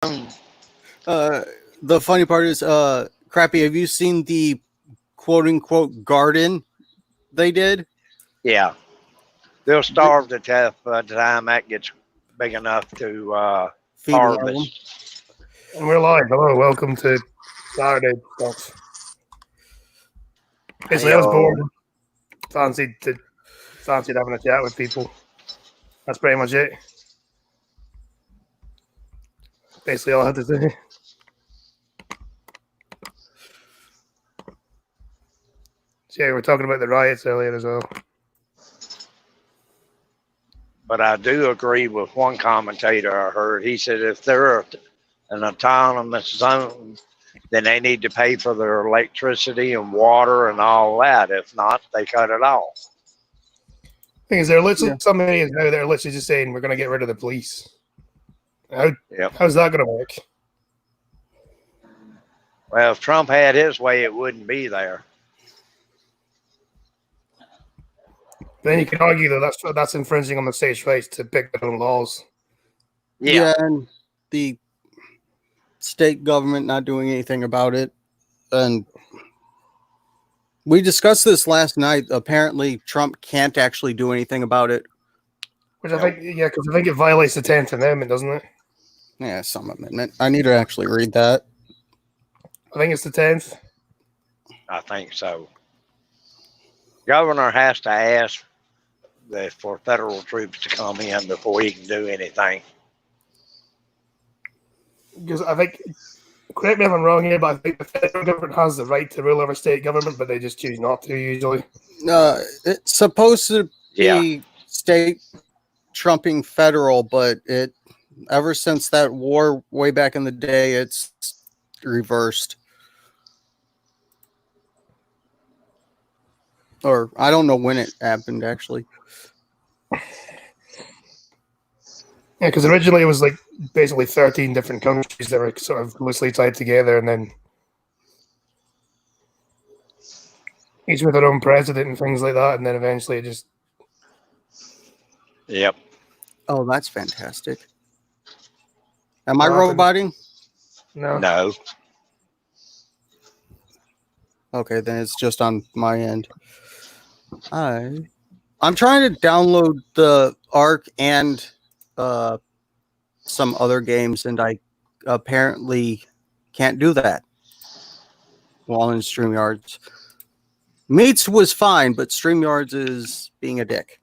Uh, the funny part is, Crappy, have you seen the quote unquote garden they did? Yeah, they'll starve to death by the time that gets big enough to Feeding all of them. harvest. And we're live. Hello, welcome to Saturday stuff. Basically, I was bored. Fancied having a chat with people. That's pretty much it. Basically, all I had to say. So, yeah, we were talking about the riots earlier as well. But I do agree with one commentator I heard. He said if they're an autonomous zone, then they need to pay for their electricity and water and all that. If not, they cut it off. Thing is, there are literally some areas now that are literally just saying we're going to get rid of the police. How's that going to work? Well, if Trump had his way, it wouldn't be there. Then you can argue that that's infringing on the state's rights to pick their own laws. Yeah, and the state government not doing anything about it. And we discussed this last night. Apparently, Trump can't actually do anything about it. Which I think, because I think it violates the 10th Amendment, doesn't it? Yeah, some amendment. I need to actually read that. I think it's the 10th. I think so. Governor has to ask for federal troops to come in before he can do anything. Because I think, correct me if I'm wrong here, but I think the federal government has the right to rule over state government, but they just choose not to usually. It's supposed to be state trumping federal, but ever since that war way back in the day, it's reversed. Or I don't know when it happened, actually. Yeah, because originally it was like basically 13 different countries that were sort of loosely tied together, and then each with their own president and things like that, and then eventually it just... Yep. Oh, that's fantastic. Am I roboting? No. Okay, then it's just on my end. I'm trying to download the Ark and some other games, and I apparently can't do that while in StreamYards. Meets was fine, but StreamYards is being a dick.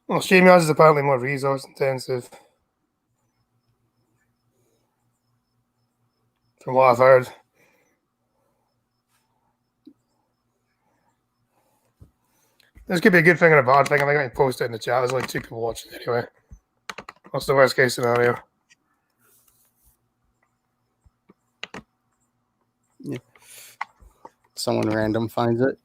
Well, StreamYards is apparently more resource intensive, from what I've heard. This could be a good thing and a bad thing. I think I can post it in the chat. There's only 2 people watching anyway. What's the worst case scenario? Yeah. Someone random finds it.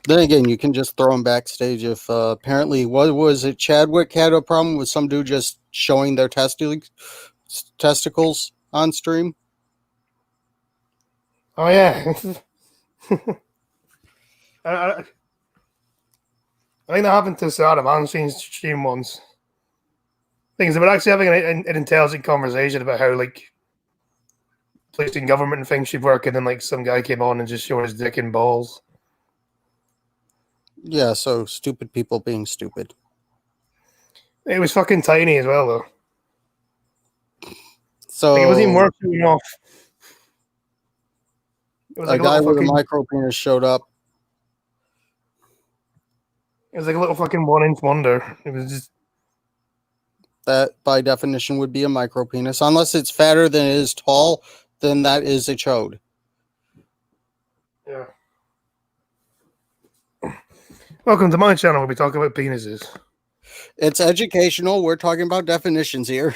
Then again, you can just throw them backstage if apparently, what was it? Chadwick had a problem with some dude just showing their testicles on stream. Oh, yeah. I think that happened to Saddam. I haven't seen stream once. Things about actually having an intelligent conversation about how like police and government and things should work, and then like some guy came on and just showed his dick and balls. Yeah, so stupid people being stupid. It was fucking tiny as well, though. So like, it wasn't even working enough. It was a like guy with fucking... a micro penis showed up. It was like a little fucking 1-inch wonder. It was just... That, by definition, would be a micro penis. Unless it's fatter than it is tall, then that is a chode. Yeah. Welcome to my channel where we talk about penises. It's educational. We're talking about definitions here.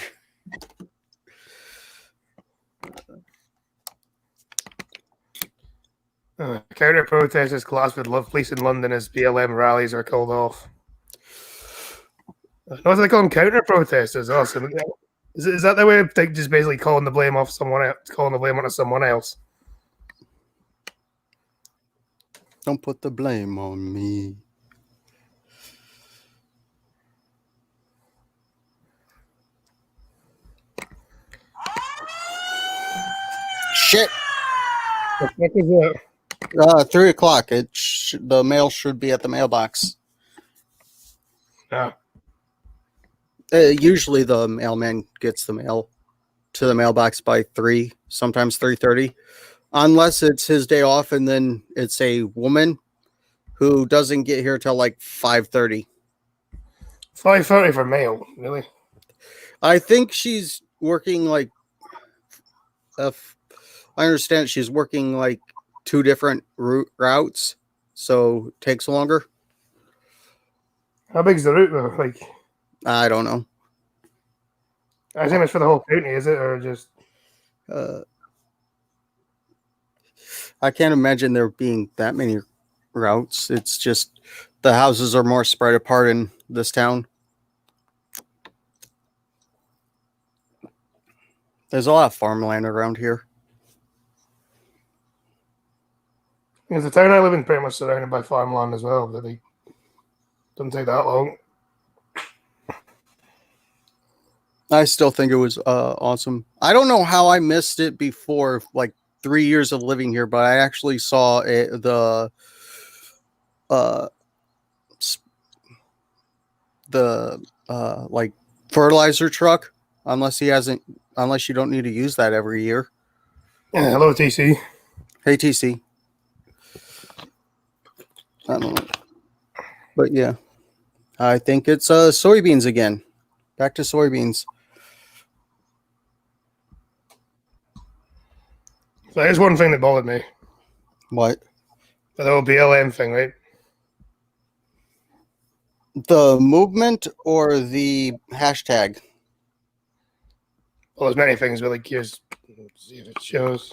Counter protesters classed with police in London as BLM rallies are called off. What do they call them? Counter protesters. Awesome. Is that the way of just basically calling the blame off someone else, calling the blame onto someone else? Don't put the blame on me. shit. What is it? 3 o'clock. The mail should be at the mailbox. Yeah. Usually the mailman gets the mail to the mailbox by 3, sometimes 3:30, unless it's his day off, and then it's a woman who doesn't get here till like 5:30. 5:30 for mail, really? I think she's working like, if I understand, she's working like 2 different routes, so it takes longer. How big's the route though? Like, I don't know. I think it's for the whole county, is it, or just? I can't imagine there being that many routes. It's just the houses are more spread apart in this town. There's a lot of farmland around here. Because the town I live in pretty much surrounded by farmland as well, but they doesn't take that long. I still think it was awesome. I don't know how I missed it before, like 3 years of living here, but I actually saw the like fertilizer truck. Unless you don't need to use that every year. Yeah, hello, TC. Hey, TC. I don't know. But yeah, I think it's soybeans again. Back to soybeans. So here's one thing that bothered me. What? The whole BLM thing, right? The movement or the hashtag? Well, there's many things, but like, let's see if it shows.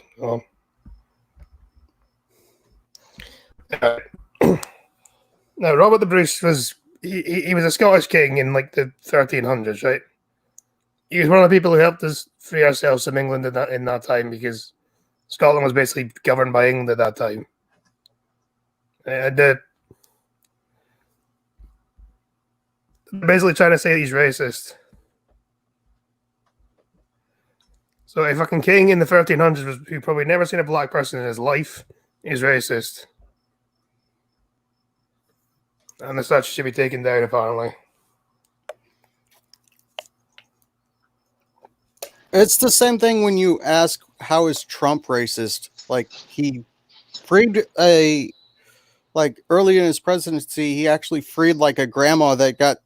Now, Robert the Bruce was he was a Scottish king in like the 1300s, right? He was one of the people who helped us free ourselves from England in that time, because Scotland was basically governed by England at that time. And basically trying to say he's racist. So a fucking king in the 1300s who probably never seen a black person in his life is racist. And the statue should be taken down, apparently. It's the same thing when you ask, how is Trump racist? Like, he freed early in his presidency, he actually freed like a grandma that got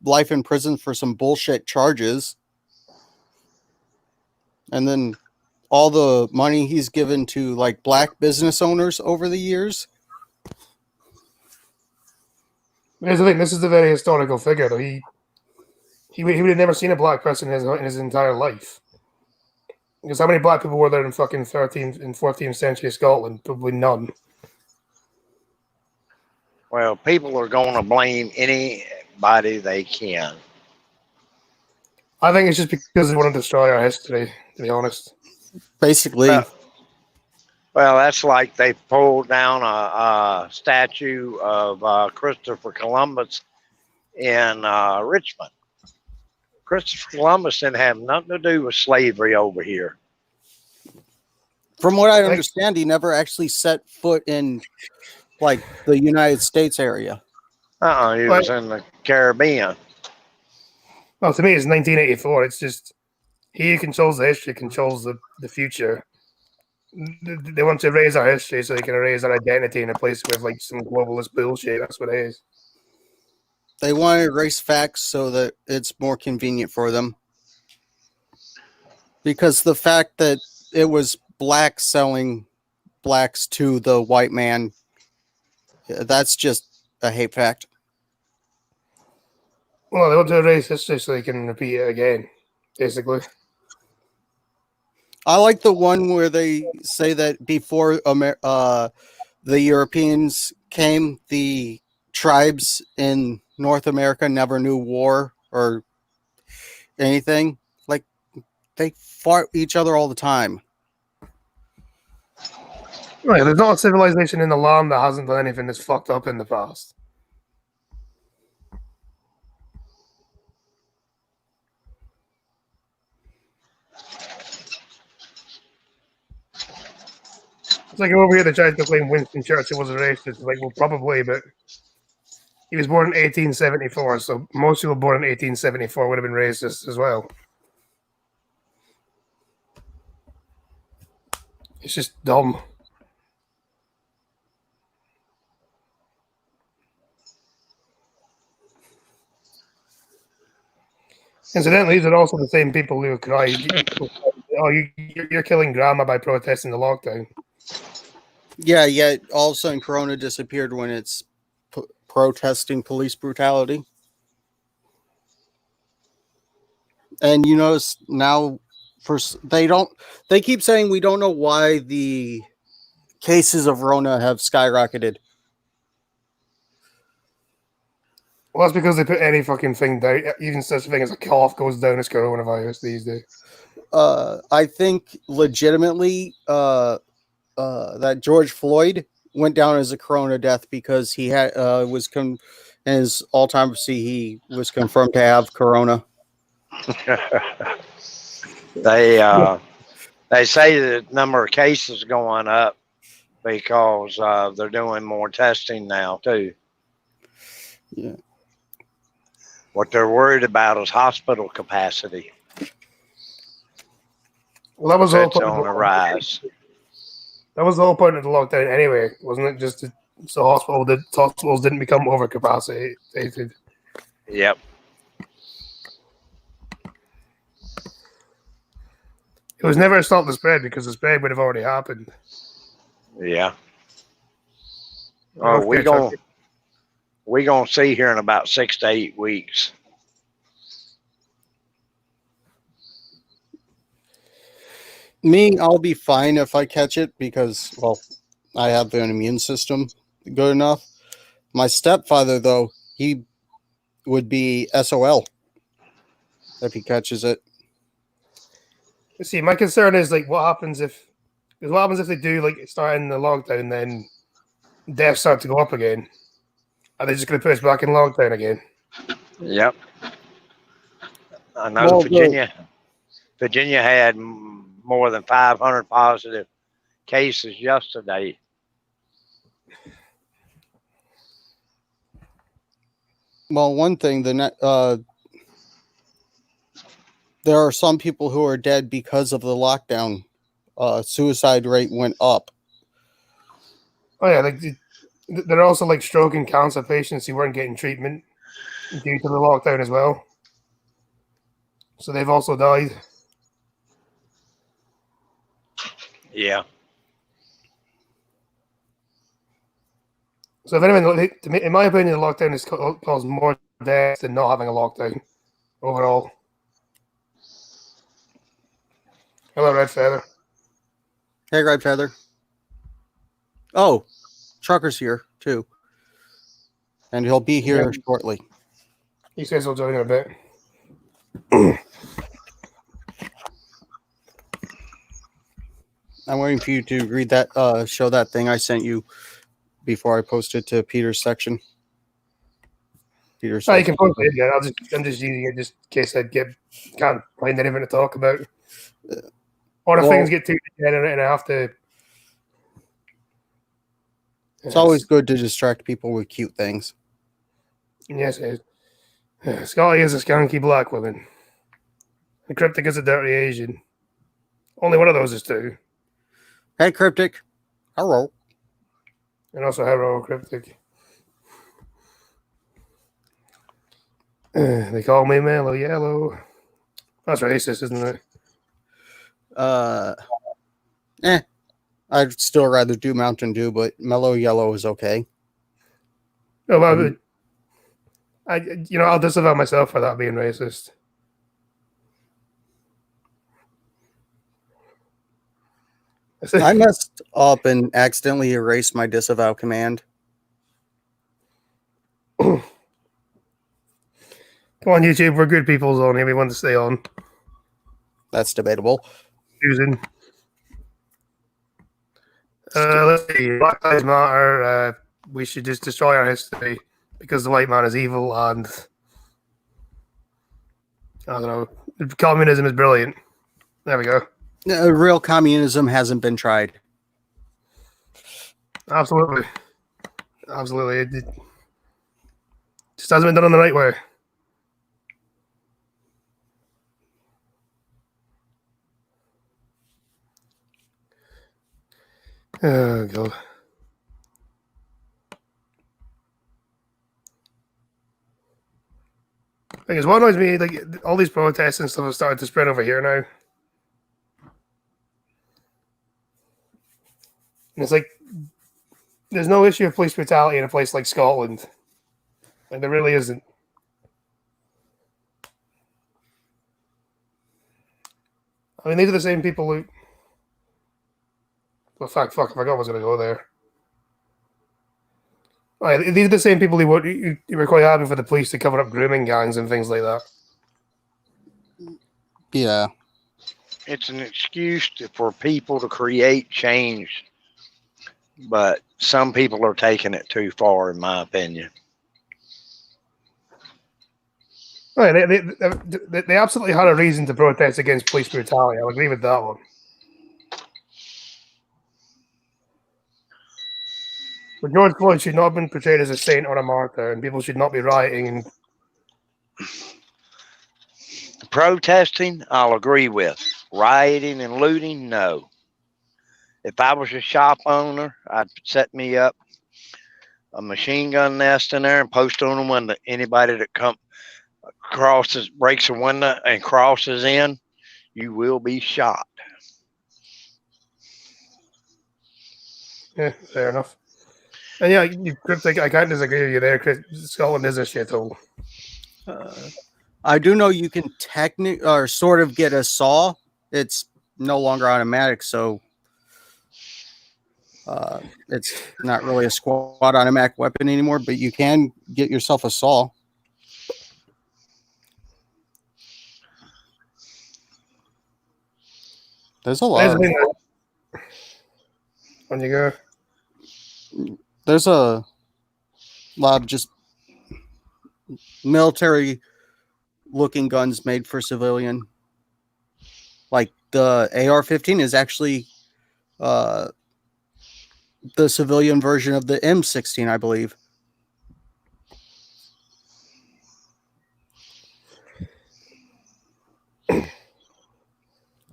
life in prison for some bullshit charges. And then all the money he's given to like black business owners over the years. Here's the thing: this is a very historical figure, though. He would have never seen a black person in his entire life. Because how many black people were there in fucking 13th and 14th century Scotland? Probably none. Well, people are going to blame anybody they can. I think it's just because they want to destroy our history, to be honest. Basically. Well, that's like they pulled down a statue of Christopher Columbus in Richmond. Christopher Columbus didn't have nothing to do with slavery over here. From what I understand, he never actually set foot in like the United States area. He was in the Caribbean. Well, to me, it's 1984. It's just he who controls the history controls the future. They want to erase our history so they can erase our identity and replace it with like some globalist bullshit. That's what it is. They want to erase facts so that it's more convenient for them. Because the fact that it was blacks selling blacks to the white man, that's just a hate fact. Well, they want to erase history so they can repeat it again, basically. I like the one where they say that before the Europeans came, the tribes in North America never knew war or anything. Like, they fought each other all the time. Right, there's not a civilization in the land that hasn't done anything that's fucked up in the past. It's like over here they tried to claim Winston Churchill was a racist. Like, well, probably, but he was born in 1874, so most people born in 1874 would have been racist as well. It's just dumb. Incidentally, these are also the same people who cry, "Oh, you're killing grandma by protesting the lockdown." Yeah, yet all of a sudden Corona disappeared when it's protesting police brutality. And you notice now, they keep saying we don't know why the cases of Rona have skyrocketed. Well, that's because they put any fucking thing down. Even such a thing as a cough goes down as coronavirus these days. I think legitimately that George Floyd went down as a corona death because he had in his autopsy he was confirmed to have corona. They say the number of cases going up because they're doing more testing now too. Yeah. What they're worried about is hospital capacity. Well, that was all That's on the rise. That was the whole point of the lockdown, anyway, wasn't it? Just so hospitals didn't become overcapacitated. Yep. It was never to stop the spread because the spread would have already happened. Yeah. Oh, we gonna see here in about 6 to 8 weeks. Me, I'll be fine if I catch it because, well, I have an immune system good enough. My stepfather, though, he would be SOL if he catches it. See, my concern is like what happens if they do like start in the lockdown, then deaths start to go up again. Are they just going to put us back in lockdown again? Yep. I know Virginia had more than 500 positive cases yesterday. Well, one thing, there are some people who are dead because of the lockdown. Suicide rate went up. Oh yeah, like they're also like stroke and cancer patients who weren't getting treatment due to the lockdown as well. So they've also died. Yeah. So if anything, to me, in my opinion, the lockdown has caused more deaths than not having a lockdown overall. Hello, Red Feather. Hey, Red Feather. Oh, Trucker's here too, and he'll be here shortly. He says he'll join in a bit. I'm waiting for you to read that, show that thing I sent you before I post it to Peter's section. Peter's. Oh, you can post it. Yeah, I'm just using it just in case can't find anything to talk about, or if things get too dead and I have to. It's always good to distract people with cute things. Yes, it is. Scotty is a skanky black woman. And Cryptic is a dirty Asian. Only one of those is two. Hey, Cryptic. Hello. And also, hello, Cryptic. They call me Mellow Yellow. That's racist, isn't it? I'd still rather do Mountain Dew, but Mellow Yellow is okay. No, but I'll disavow myself for that being racist. I messed up and accidentally erased my disavow command. Come on, YouTube. We're good people only. We want to stay on. That's debatable. Susan. Let's see. Black Lives Matter. We should just destroy our history because the white man is evil and I don't know. Communism is brilliant. There we go. Real communism hasn't been tried. Absolutely. Absolutely. It just hasn't been done in the right way. Oh, God. Thing is, what annoys me, like, all these protests and stuff have started to spread over here now. And it's like, there's no issue of police brutality in a place like Scotland. Like, there really isn't. I mean, these are the same people who. Well, fuck, I forgot I was going to go there. Right, these are the same people who were quite happy for the police to cover up grooming gangs and things like that. Yeah. It's an excuse for people to create change, but some people are taking it too far, in my opinion. Right, they absolutely had a reason to protest against police brutality. I'll agree with that one. But George Floyd should not have been portrayed as a saint or a martyr, and people should not be rioting. And protesting, I'll agree with. Rioting and looting, no. If I was a shop owner, I'd set me up a machine gun nest in there and post on the window. Anybody that crosses, breaks a window and crosses in, you will be shot. yeah, fair enough. And yeah, Cryptic, I can't disagree with you there. Scotland is a shithole. I do know you can or sort of get a saw. It's no longer automatic, so it's not really a squad automatic weapon anymore, but you can get yourself a saw. There's a lot. When you go, there's a lot of just military looking guns made for civilian. Like the AR-15 is actually the civilian version of the M16, I believe.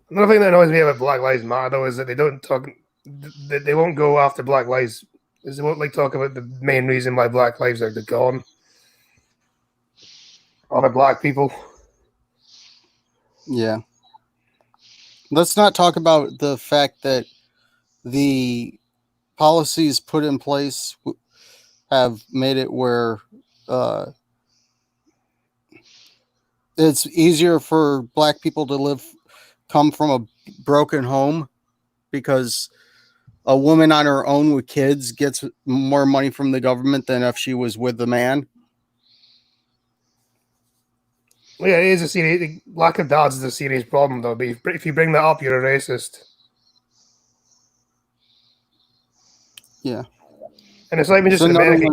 Another thing that annoys me about Black Lives Matter, though, is that they won't go after Black Lives. They won't like talk about the main reason why Black lives are gone. Other Black people. Yeah. Let's not talk about the fact that the policies put in place have made it where it's easier for Black people to come from a broken home, because a woman on her own with kids gets more money from the government than if she was with the man. Well, yeah, it is a serious lack of dads is a serious problem, though. But if you bring that up, you're a racist. Yeah, and it's not even just America.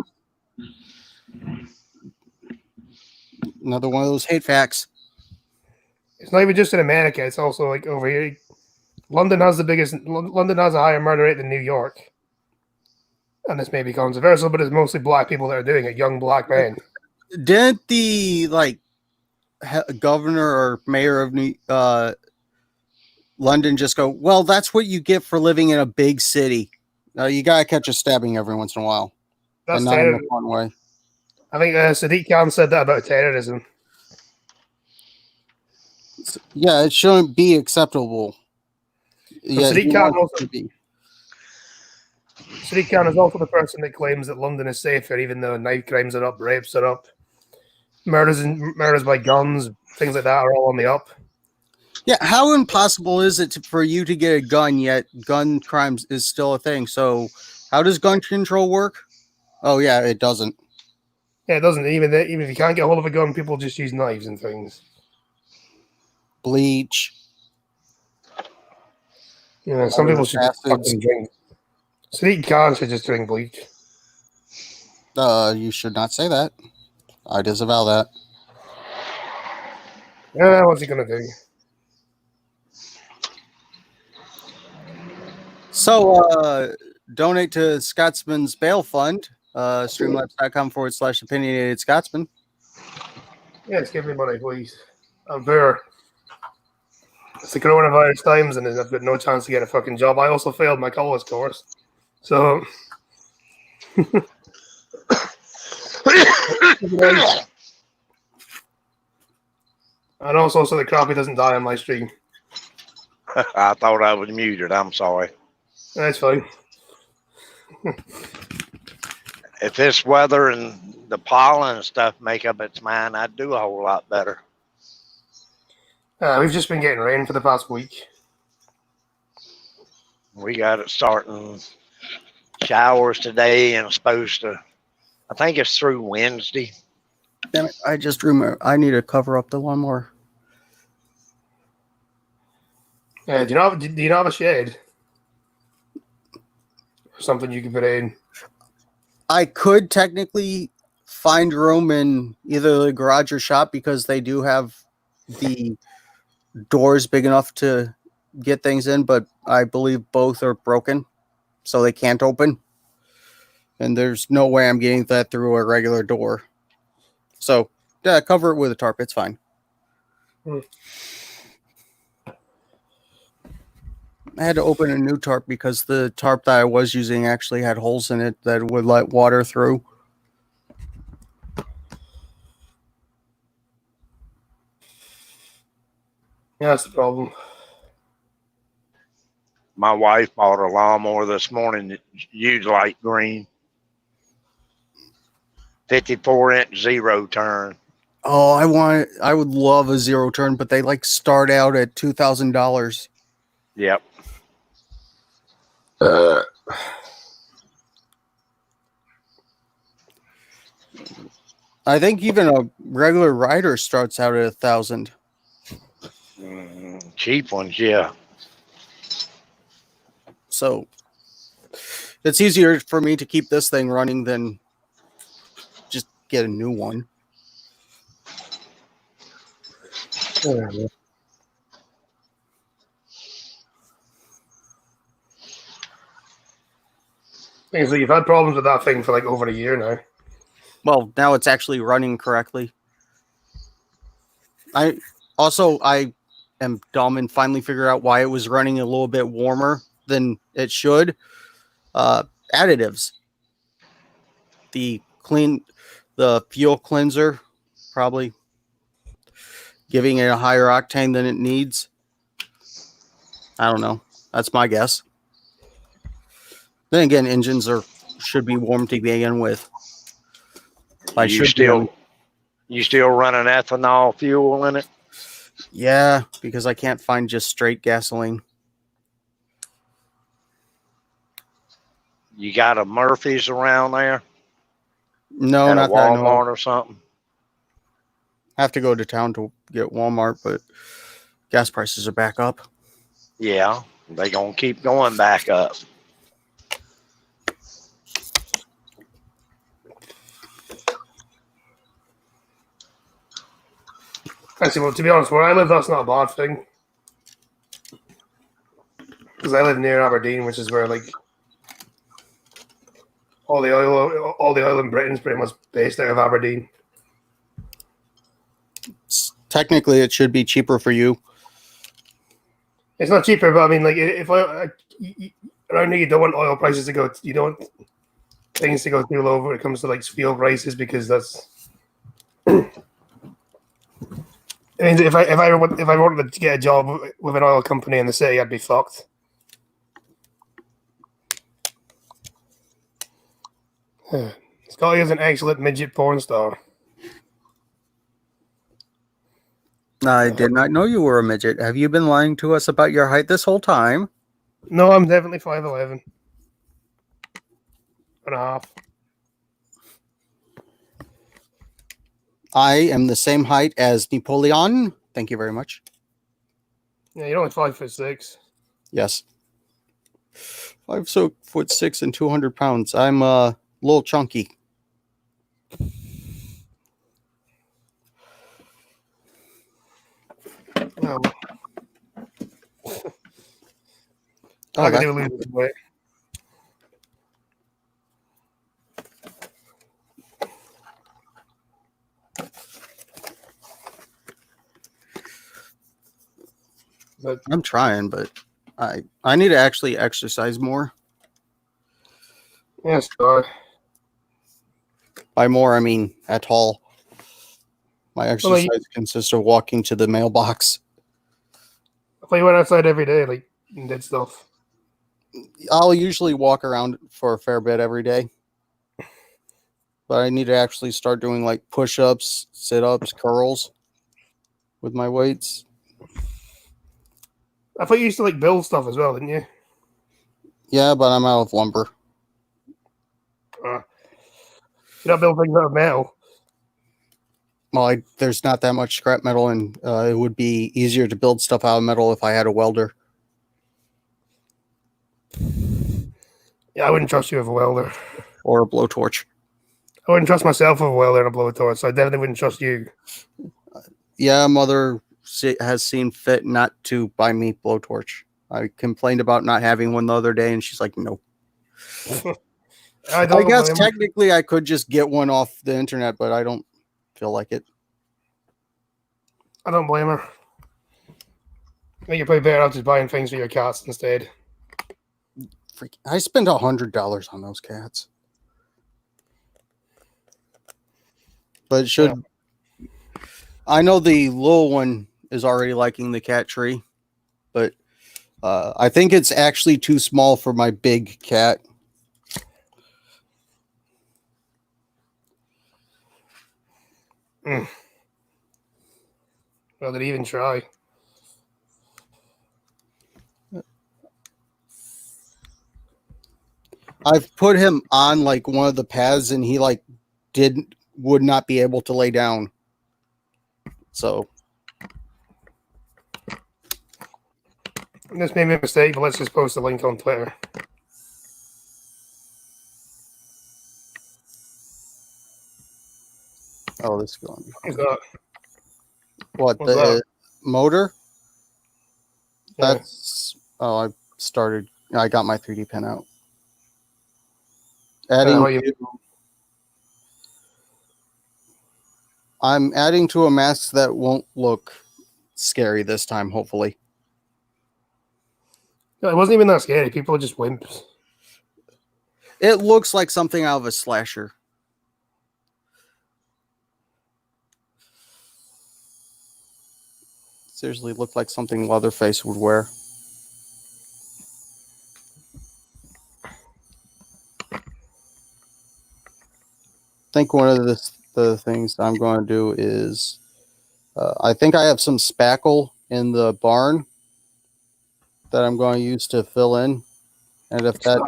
Another one of those hate facts. It's not even just in America. It's also like over here. London has a higher murder rate than New York. And this may be controversial, but it's mostly Black people that are doing it, young Black men. Didn't the governor or mayor of London just go, well, that's what you get for living in a big city. You gotta catch a stabbing every once in a while. That's and not in a fun way. I think Sadiq Khan said that about terrorism. Yeah, it shouldn't be acceptable. Yeah, Sadiq Khan is also the person that claims that London is safer, even though knife crimes are up, rapes are up, murders by guns, things like that are all on the up. Yeah, how impossible is it for you to get a gun, yet gun crimes is still a thing? So how does gun control work? Oh, yeah, it doesn't. Yeah, it doesn't. Even if you can't get a hold of a gun, people just use knives and things. Bleach. You know, some people should fucking drink. Sadiq Khan should just drink bleach. You should not say that. I disavow that. Yeah, what's he gonna do? So, donate to Scotsman's bail fund, streamlabs.com/opinionated Scotsman. Yes, give me money, please. I'm poor. It's the coronavirus times, and I've got no chance to get a fucking job. I also failed my college course, so. And also, so the crappie doesn't die on my stream. I thought I was muted. I'm sorry. That's fine. If this weather and the pollen and stuff make up its mind, I'd do a whole lot better. We've just been getting rain for the past week. We got it starting showers today and it's supposed to, I think it's through Wednesday. Damn it, I just remember I need to cover up the lawnmower. Do you not have a shed? Or something you can put in? I could technically find room in either the garage or shop because they do have the doors big enough to get things in, but I believe both are broken, so they can't open. And there's no way I'm getting that through a regular door. So, yeah, cover it with a tarp. It's fine. I had to open a new tarp because the tarp that I was using actually had holes in it that would let water through. Yeah, that's the problem. My wife bought a lawnmower this morning, huge light green, 54-inch zero turn. Oh, I would love a zero turn, but they like start out at $2,000. Yep. I think even a regular rider starts out at $1,000. Cheap ones, yeah. So it's easier for me to keep this thing running than just get a new one. So you've had problems with that thing for like over a year now. Well, now it's actually running correctly. I am dumb and finally figure out why it was running a little bit warmer than it should. Additives. The fuel cleanser probably giving it a higher octane than it needs. I don't know. That's my guess. Then again, engines should be warm to begin with. You still running ethanol fuel in it? Yeah, because I can't find just straight gasoline. You got a Murphy's around there? No, at not a that I know Walmart of. or something? I have to go to town to get Walmart, but gas prices are back up. Yeah, they gonna keep going back up. Actually, well, to be honest, where I live, that's not a bad thing. Because I live near Aberdeen, which is where like all the oil in Britain is pretty much based out of Aberdeen. Technically, it should be cheaper for you. It's not cheaper, but I mean, like if around here you don't want oil prices to go, you don't want things to go too low when it comes to like fuel prices because that's. I mean, if I wanted to get a job with an oil company in the city, I'd be fucked. Scotty is an excellent midget porn star. I did not know you were a midget. Have you been lying to us about your height this whole time? No, I'm definitely 5'11" and a half. I am the same height as Napoleon. Thank you very much. Yeah, you're only 5'6". Yes. 5'6" and 200 pounds. I'm a little chunky. No. Oh, I could do lose weight. But I'm trying, but I need to actually exercise more. yeah, sure. By more, I mean at all. My exercise consists of walking to the mailbox. If I went outside every day, like, and did stuff. I'll usually walk around for a fair bit every day. But I need to actually start doing like push-ups, sit-ups, curls with my weights. I thought you used to like build stuff as well, didn't you? Yeah, but I'm out of lumber. You're not building things out of metal. Well, there's not that much scrap metal, and it would be easier to build stuff out of metal if I had a welder. Yeah, I wouldn't trust you with a welder. Or a blowtorch. I wouldn't trust myself with a welder and a blowtorch, so I definitely wouldn't trust you. Yeah, Mother has seen fit not to buy me blowtorch. I complained about not having one the other day, and she's like, no. I guess technically I could just get one off the internet, but I don't feel like it. I don't blame her. I think you're probably better off just buying things for your cats instead. I spent $100 on those cats. But I know the little one is already liking the cat tree, but I think it's actually too small for my big cat. Well, did he even try? I've put him on like one of the paths, and he like would not be able to lay down. So This made me a mistake, but let's just post a link on Twitter. Oh, this is going. What's that? What, What's the that? motor? Yeah. That's I got my 3D pen out. I'm adding to a mask that won't look scary this time, hopefully. No, it wasn't even that scary. People are just wimps. It looks like something out of a slasher. Seriously, looked like something Leatherface would wear. I think one of the things I'm going to do is, I think I have some spackle in the barn that I'm going to use to fill in. And if that,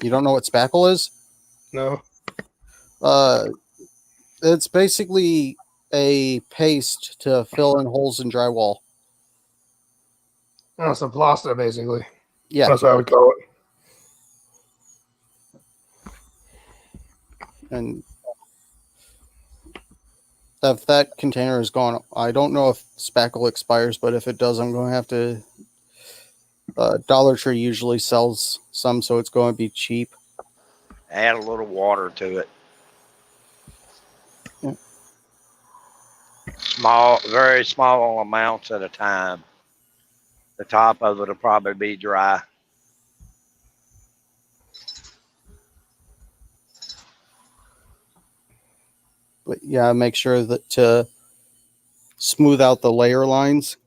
you don't know what spackle is? No. It's basically a paste to fill in holes in drywall. Oh, some plaster, basically. Yeah. That's what I would call it. And if that container is gone, I don't know if spackle expires, but if it does, I'm going to have to. Dollar Tree usually sells some, so it's going to be cheap. Add a little water to it. Yeah. Very small amounts at a time. The top of it will probably be dry. But yeah, make sure that to smooth out the layer lines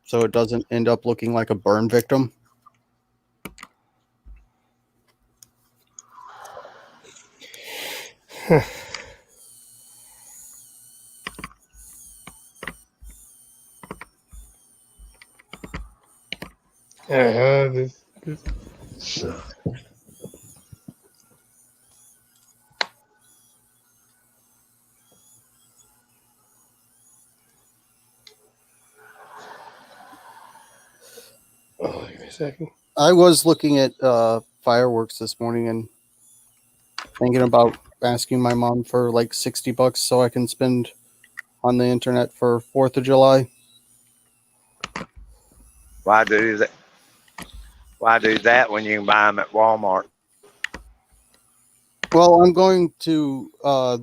so it doesn't end up looking like a burn victim. This. Oh, give me a second. I was looking at fireworks this morning and thinking about asking my mom for like $60 so I can spend on the internet for 4th of July. Why do that? Why do that when you can buy them at Walmart? Well, I'm going to,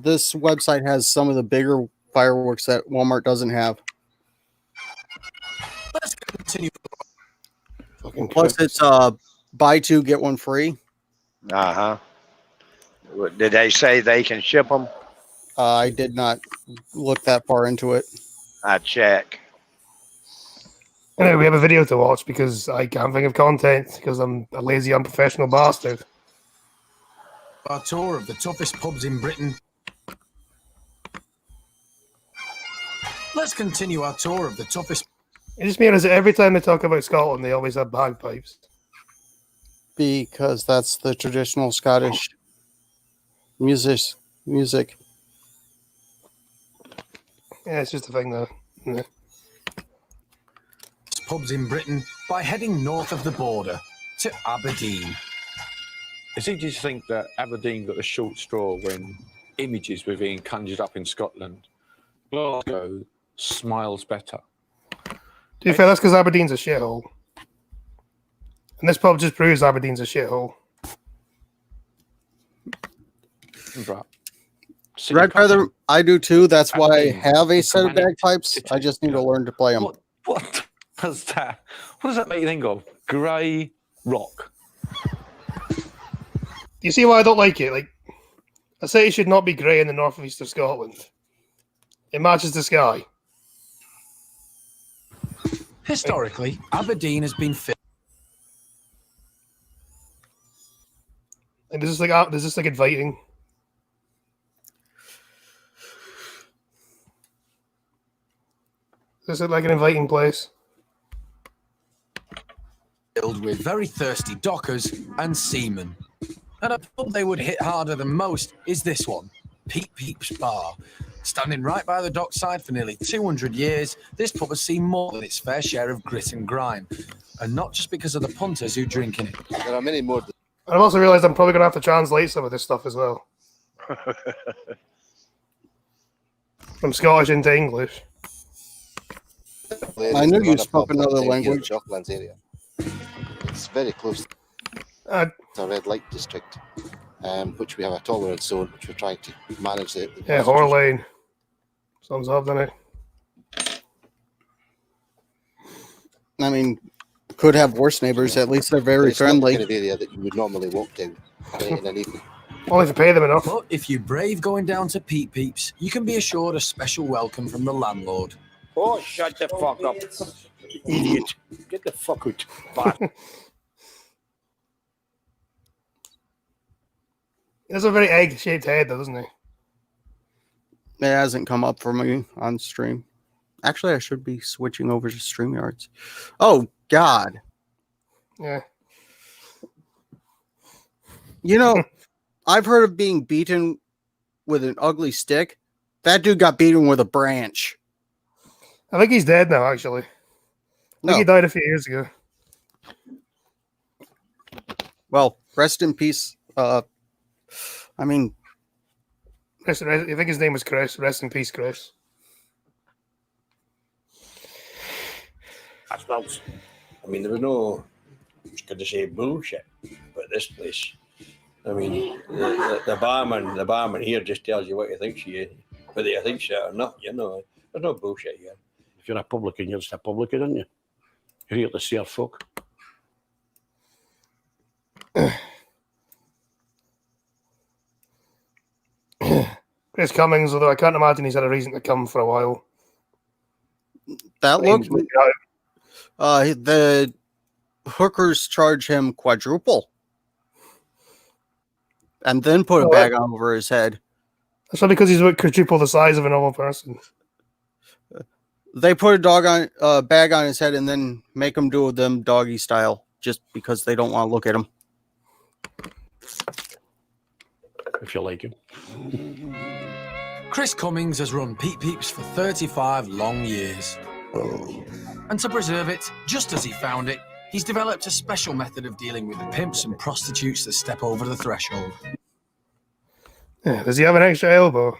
this website has some of the bigger fireworks that Walmart doesn't have. Let's continue. Fucking Plus, Christmas. it's buy two get one free. Uh-huh. Did they say they can ship them? I did not look that far into it. I check. Anyway, we have a video to watch because I can't think of content because I'm a lazy, unprofessional bastard. Our tour of the toughest pubs in Britain. Let's continue our tour of the toughest. It just means that every time they talk about Scotland, they always have bagpipes. Because that's the traditional Scottish music. Yeah, it's just a thing, though. Yeah. Pubs in Britain by heading north of the border to Aberdeen. It's easy to think that Aberdeen got a short straw when images were being conjured up in Scotland. Glasgow smiles better. To be fair, that's because Aberdeen's a shithole. And this pub just proves Aberdeen's a shithole. Right. Red Feather, I do too. That's why I Aberdeen, have a the set of Germanic bagpipes. city. I just need to learn to play them. What does that? What does that make you think of? Grey rock. Do you see why I don't like it? Like, a city should not be grey in the northeast of Scotland. It matches the sky. Historically, Aberdeen has been filled. And this is like inviting. This is like an inviting place. Filled with very thirsty dockers and seamen. And a pub they would hit harder than most is this one, Peep Peeps Bar. Standing right by the dockside for nearly 200 years, this pub has seen more than its fair share of grit and grime. And not just because of the punters who drink in it. There are many more. And I've also realised I'm probably going to have to translate some of this stuff as well. From Scottish into English. I knew you spoke another language. Docklands area. It's very close Uh, to a red light district, which we have a tolerance zone, which we're trying to manage. yeah, Horlane. Sums up, doesn't it? I mean, could have worse neighbors. At least they're very It's not the friendly. kind of area that you would normally walk down in an evening. Only if you pay them enough. But if you brave going down to Peep Peeps, you can be assured a special welcome from the landlord. Oh, shut the fuck up, idiot! Get the fuck out. Bastard. He has a very egg-shaped head, though, doesn't he? It hasn't come up for me on stream. Actually, I should be switching over to StreamYards. Oh, God. Yeah. You know, I've heard of being beaten with an ugly stick. That dude got beaten with a branch. I think he's dead now, actually. I think he died a few years ago. Well, rest in peace. I mean, I think his name was Chris. Rest in peace, Chris. I suppose. I mean, there was no, could they say bullshit about this place. I mean, the barman here just tells you what he thinks you is, whether you think so or not, you know. There's no bullshit here. If you're a publican, you're just a publican, aren't you? You're here to serve folk. Chris Cummings, although I can't imagine he's had a reason to come for a while. that looked. The hookers charge him quadruple. And then put a bag on over his head. That's not because he's about quadruple the size of a normal person. They put a bag on his head and then make him do them doggy style just because they don't want to look at him. If you like him. Chris Cummings has run Peep Peeps for 35 long years. And to preserve it, just as he found it, he's developed a special method of dealing with the pimps and prostitutes that step over the threshold. Yeah, does he have an extra elbow?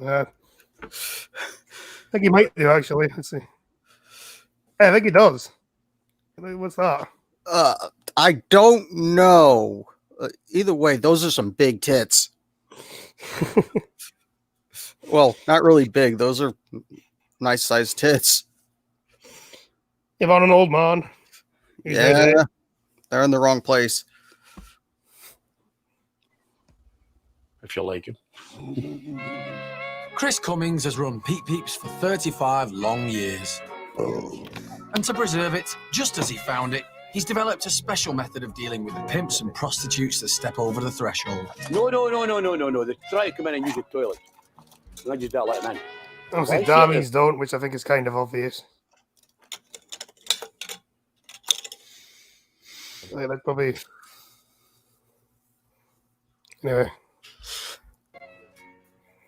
I think he might do, actually. Let's see. Yeah, I think he does. What's that? I don't know. Either way, those are some big tits. Well, not really big. Those are nice sized tits. If on an old man. He's Yeah, right there. they're in the wrong place. If you like him. Chris Cummings has run Peep Peeps for 35 long years. And to preserve it, just as he found it, he's developed a special method of dealing with the pimps and prostitutes that step over the threshold. No. They try to come in and use the toilet. And I just don't let them in. Obviously, Right, Darby's don't, which I think is kind of obvious. Like, that's probably... Anyway.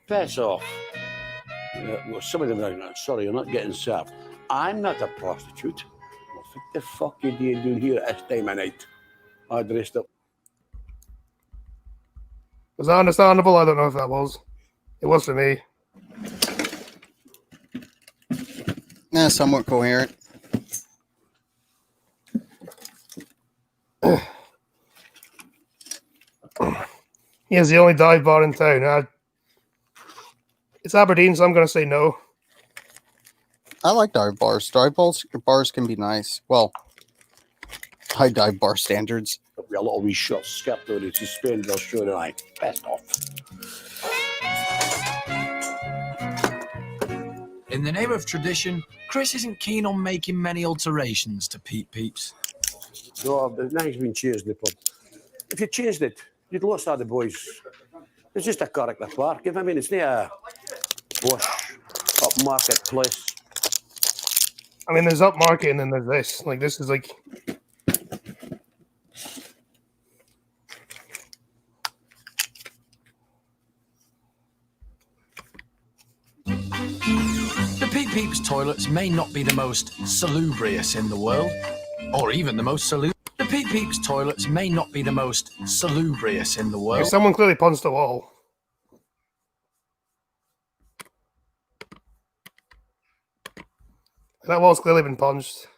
Piss off. Well, some of them are, sorry, you're not getting served. I'm not a prostitute. What the fuck are you doing here at this time of night? I dressed up. Was that understandable? I don't know if that was. It was for me. Somewhat coherent. Yeah, it's the only dive bar in town. It's Aberdeen, so I'm going to say no. I like dive bars. Bars can be nice. Well, high dive bar standards. There'll be a little wee short skirt there to suspend their show tonight. Pissed off. In the name of tradition, Chris isn't keen on making many alterations to Peep Peeps. No, the nine's been changed in the pub. If you changed it, you'd lost all the boys. It's just a character park. I mean, it's not a bush, upmarket place. I mean, there's upmarket and then there's this. Like, this is like... The Peep Peeps toilets may not be the most salubrious in the world, or even the most salubrious. The Peep Peeps toilets may not be the most salubrious in the world. Someone clearly punched the wall. That wall's clearly been punched.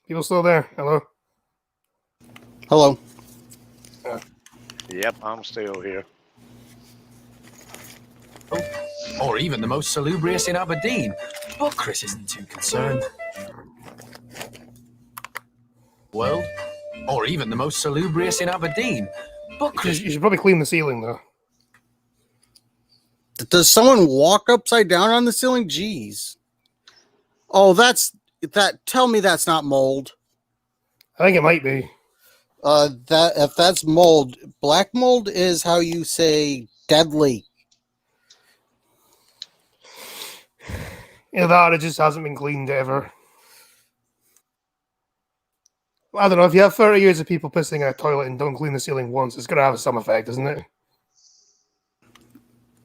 People still there? Hello? Hello. Yep, I'm still here. Or even the most salubrious in Aberdeen. But Chris isn't too concerned. World, or even the most salubrious in Aberdeen. But Chris... You should probably clean the ceiling, though. Does someone walk upside down on the ceiling? Jeez. Oh, tell me that's not mold. I think it might be. If that's mold, black mold is how you say deadly. Either that or it just hasn't been cleaned ever. I don't know, if you have 30 years of people pissing in a toilet and don't clean the ceiling once, it's going to have some effect, isn't it?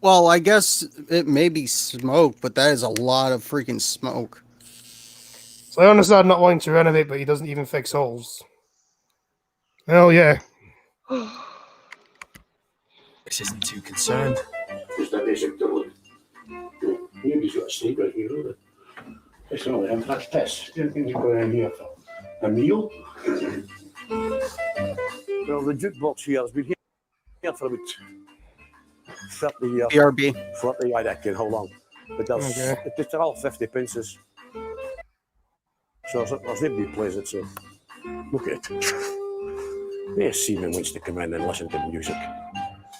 Well, I guess it may be smoke, but that is a lot of freaking smoke. So I understand not wanting to renovate, but he doesn't even fix holes. Hell yeah. Chris isn't too concerned. Just a basic toilet. You've got a snake right here, isn't it? It's not him, that's piss. Do you think you're going in here for a meal? Well, the jukebox here has been here for about 30 years. BRB. 40, I reckon, how long? But it's all 50 pences. So there's nobody plays it, so look at it. Yes, Seaman wants to come in and listen to the music.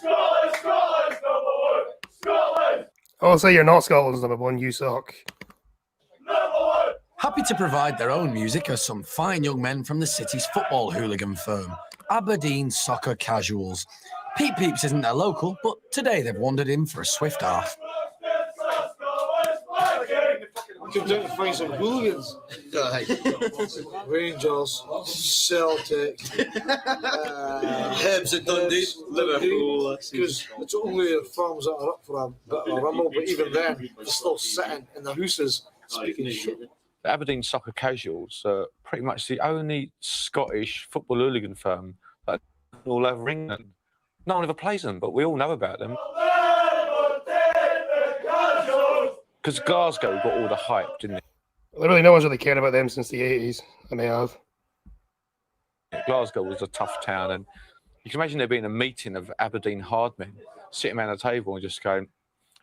Scotland, Scotland, number one! Scotland! I'll say you're not Scotland's number one, you suck. Number one! Happy to provide their own music are some fine young men from the city's football hooligan firm, Aberdeen Soccer Casuals. Peep Peeps isn't their local, but today they've wandered in for a swift half. Come down to find some hooligans. Rangers, Celtic, Hibs at Dundee, Liverpool. Because it's only the firms that are up for a bit of a rumble, but even then, they're still sitting in their houses speaking shit. The Aberdeen Soccer Casuals are pretty much the only Scottish football hooligan firm that all over England. No one ever plays them, but we all know about them. Because Glasgow got all the hype, didn't it? Literally, no one's really cared about them since the 80s. I may have. Glasgow was a tough town, and You can imagine there being a meeting of Aberdeen hardmen sitting around a table and just going,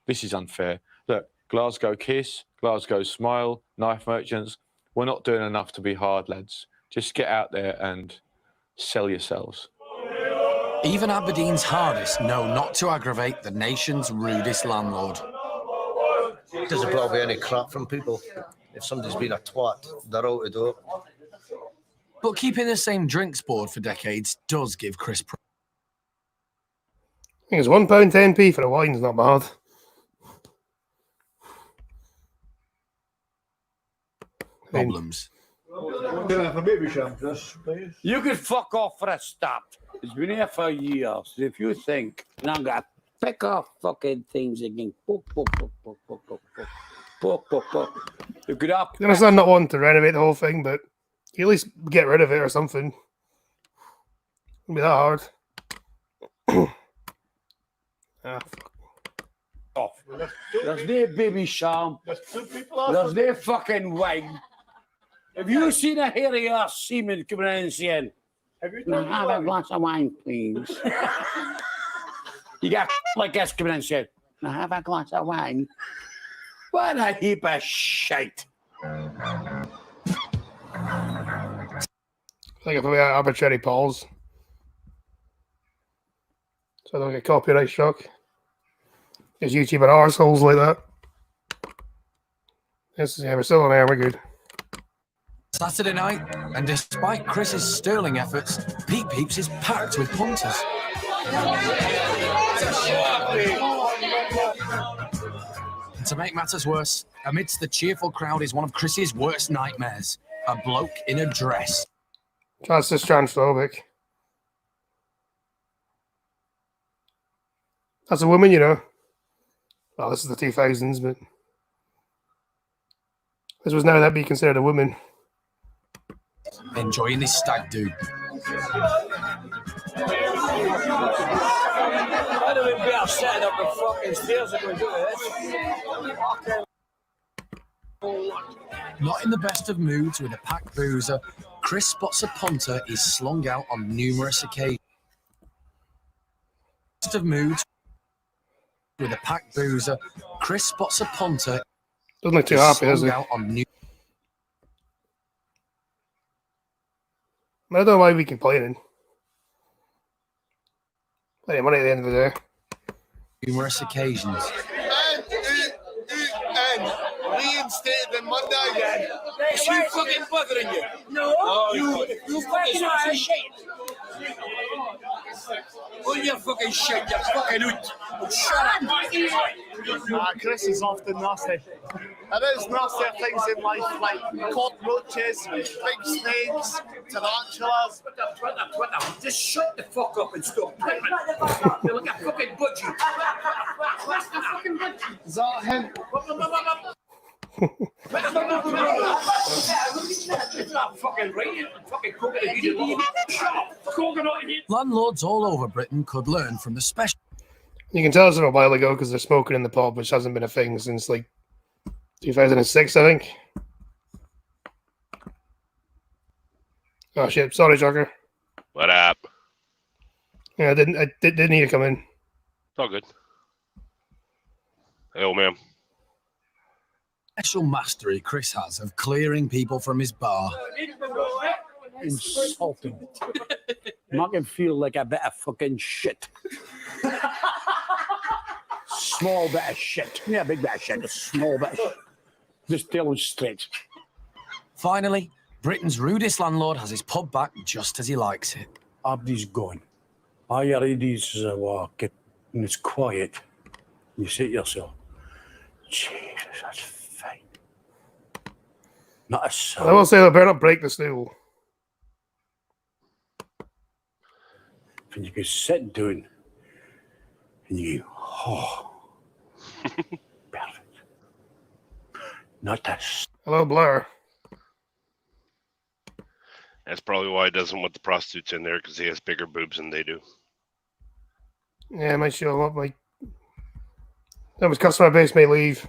this is unfair. Look, Glasgow Kiss, Glasgow Smile, knife merchants, we're not doing enough to be hard, lads. Just get out there and sell yourselves. Even Aberdeen's hardest know not to aggravate the nation's rudest landlord. Doesn't put up with any crap from people. If somebody's been a twat, they're out the door. But keeping the same drinks board for decades does give Chris I think it's £1.10p for a wine's not bad. problems. Can I have a baby shampoo, please? You can fuck off for a start. It's been here for years. If you think, and I'm going to pick off fucking things again. Poke. You could have. I understand not wanting to renovate the whole thing, but you at least get rid of it or something. It'll be that hard. Off. There's no baby sham. There's no fucking wine. Have you seen a hairy ass seaman coming in and saying, "Can I have a glass of wine, please?" You got like this coming in and saying, "Can I have a glass of wine?" What a heap of shite. Like if we had arbitrary polls, so I don't get copyright shock. Because YouTube are arseholes like that. Yes, yeah, we're still on air, we're good. Saturday night, and despite Chris's sterling efforts, Pete Peeps is packed with punters. And to make matters worse, amidst the cheerful crowd is one of Chris's worst nightmares, a bloke in a dress. That's just transphobic. That's a woman, you know. Well, this is the 2000s, but this was now that be considered a woman. Enjoying his stag do. I'd have been better setting up the fucking stairs if we do this. Not in the best of moods with a packed boozer, Chris spots a punter is slung out on numerous occasions. Best of moods with a packed boozer, Chris spots a punter. Doesn't look too happy, does he? Out on I don't know why we complaining. Plenty of money at the end of the day. numerous occasions. And reinstated on Monday again. Is she fucking bothering you? No. You fucking are shit. All your fucking shit, you fucking hoot. Shut up. Chris is often nasty. There is nastier things in life, like cockroaches, big snakes, tarantulas. Twitter. Just shut the fuck up and stop twittering. You're like a fucking budgie. What's the fucking budgie? Is that him? It's not fucking right. Fucking coconut. Shut up. Coconut. Landlords all over Britain could learn from the special. You can tell it's a while ago because they're smoking in the pub, which hasn't been a thing since like 2006, I think. Oh shit! Sorry, Joker. What up? Yeah, I didn't need to come in. It's all good. Hey, old man. Special mastery Chris has of clearing people from his bar. Insulting. Make him feel like a bit of fucking shit. Small bit of shit. Yeah, big bit of shit. A small bit of shit. Just tell him straight. Finally, Britain's rudest landlord has his pub back just as he likes it. Abdi's gone. All you read is walking, and it's quiet. You say to yourself, Jesus, that's fine. Not a sound. I will say they better not break the stool. And you can sit down, and you go, oh, perfect. Not a Hello, Blair. That's probably why he doesn't want the prostitutes in there, because he has bigger boobs than they do. Yeah, I might show him up. Like that was customer base may leave.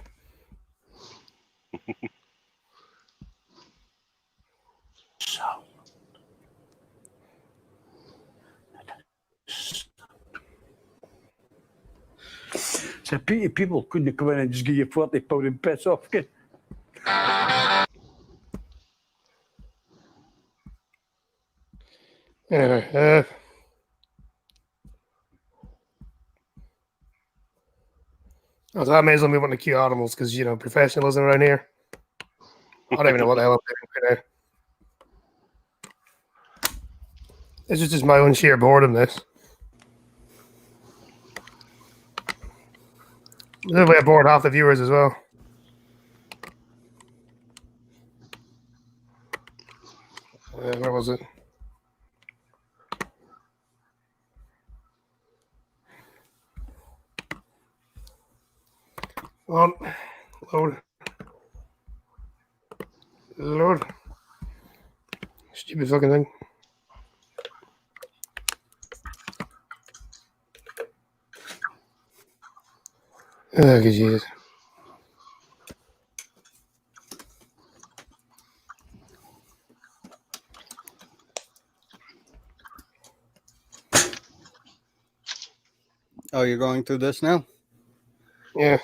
It's a pity people couldn't come in and just give you £40 and piss off. Kid. Anyway, so that may as well move on to cute animals because, you know, professionalism around here. I don't even know what the hell I'm doing right now. This is just my own sheer boredom, this. This way I bored half the viewers as well. Where was it? On. Load. Load. Stupid fucking thing. Oh, Jesus. Oh, you're going through this now? Yeah.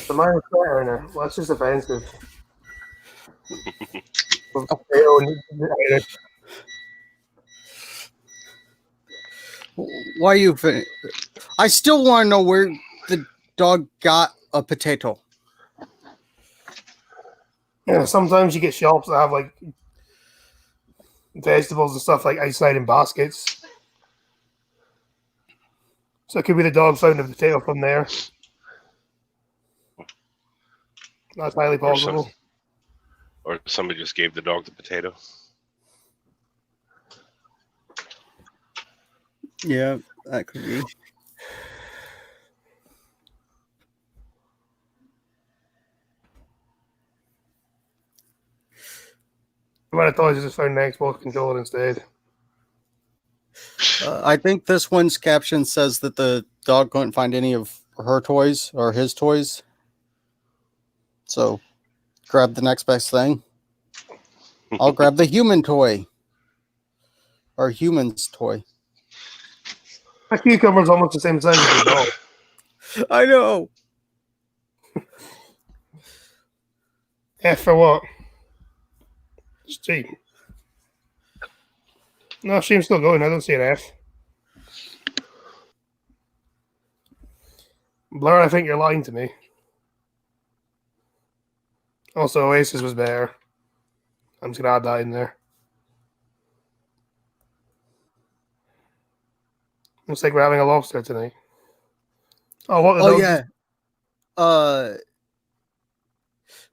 The mine's fire in there. Well, that's just offensive. Why you? I still want to know where the dog got a potato. Yeah, sometimes you get shops that have like vegetables and stuff like outside in baskets. So it could be the dog found a potato from there. That's highly possible. Or somebody just gave the dog the potato. Yeah, that could be. I might have thought you just found an Xbox controller instead. I think this one's caption says that the dog couldn't find any of her toys or his toys. So grab the next best thing. I'll grab the human toy. Or human's toy. That cucumber's almost the same size as the dog. I know. F for what? Steam. No, Steam's still going. I don't see an F. Blur, I think you're lying to me. Also, Oasis was better. I'm just going to add that in there. Looks like we're having a lobster tonight. Oh, what? Oh, yeah.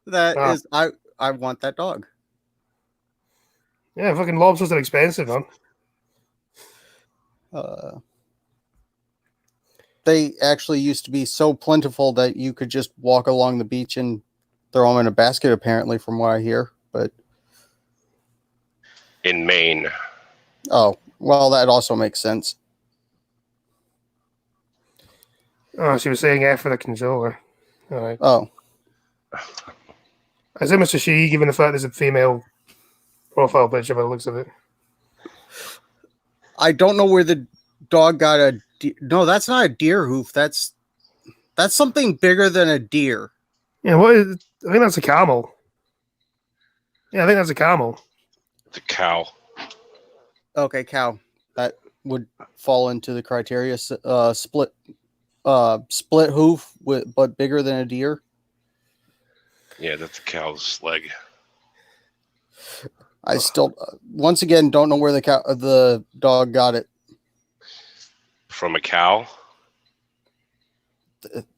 That is... I want that dog. Yeah, fucking lobsters are expensive, man. They actually used to be so plentiful that you could just walk along the beach and throw them in a basket, apparently, from what I hear. But in Maine. Oh, well, that also makes sense. Oh, she was saying F for the controller. All right. Oh. I assume it's a she, given the fact there's a female profile picture by the looks of it. I don't know where the dog got a... No, that's not a deer hoof. That's something bigger than a deer. Yeah, what is... I think that's a camel. Yeah, I think that's a camel. It's a cow. Okay, cow. That would fall into the criteria. Split hoof, but bigger than a deer. Yeah, that's a cow's leg. I still, once again, don't know where the dog got it. From a cow?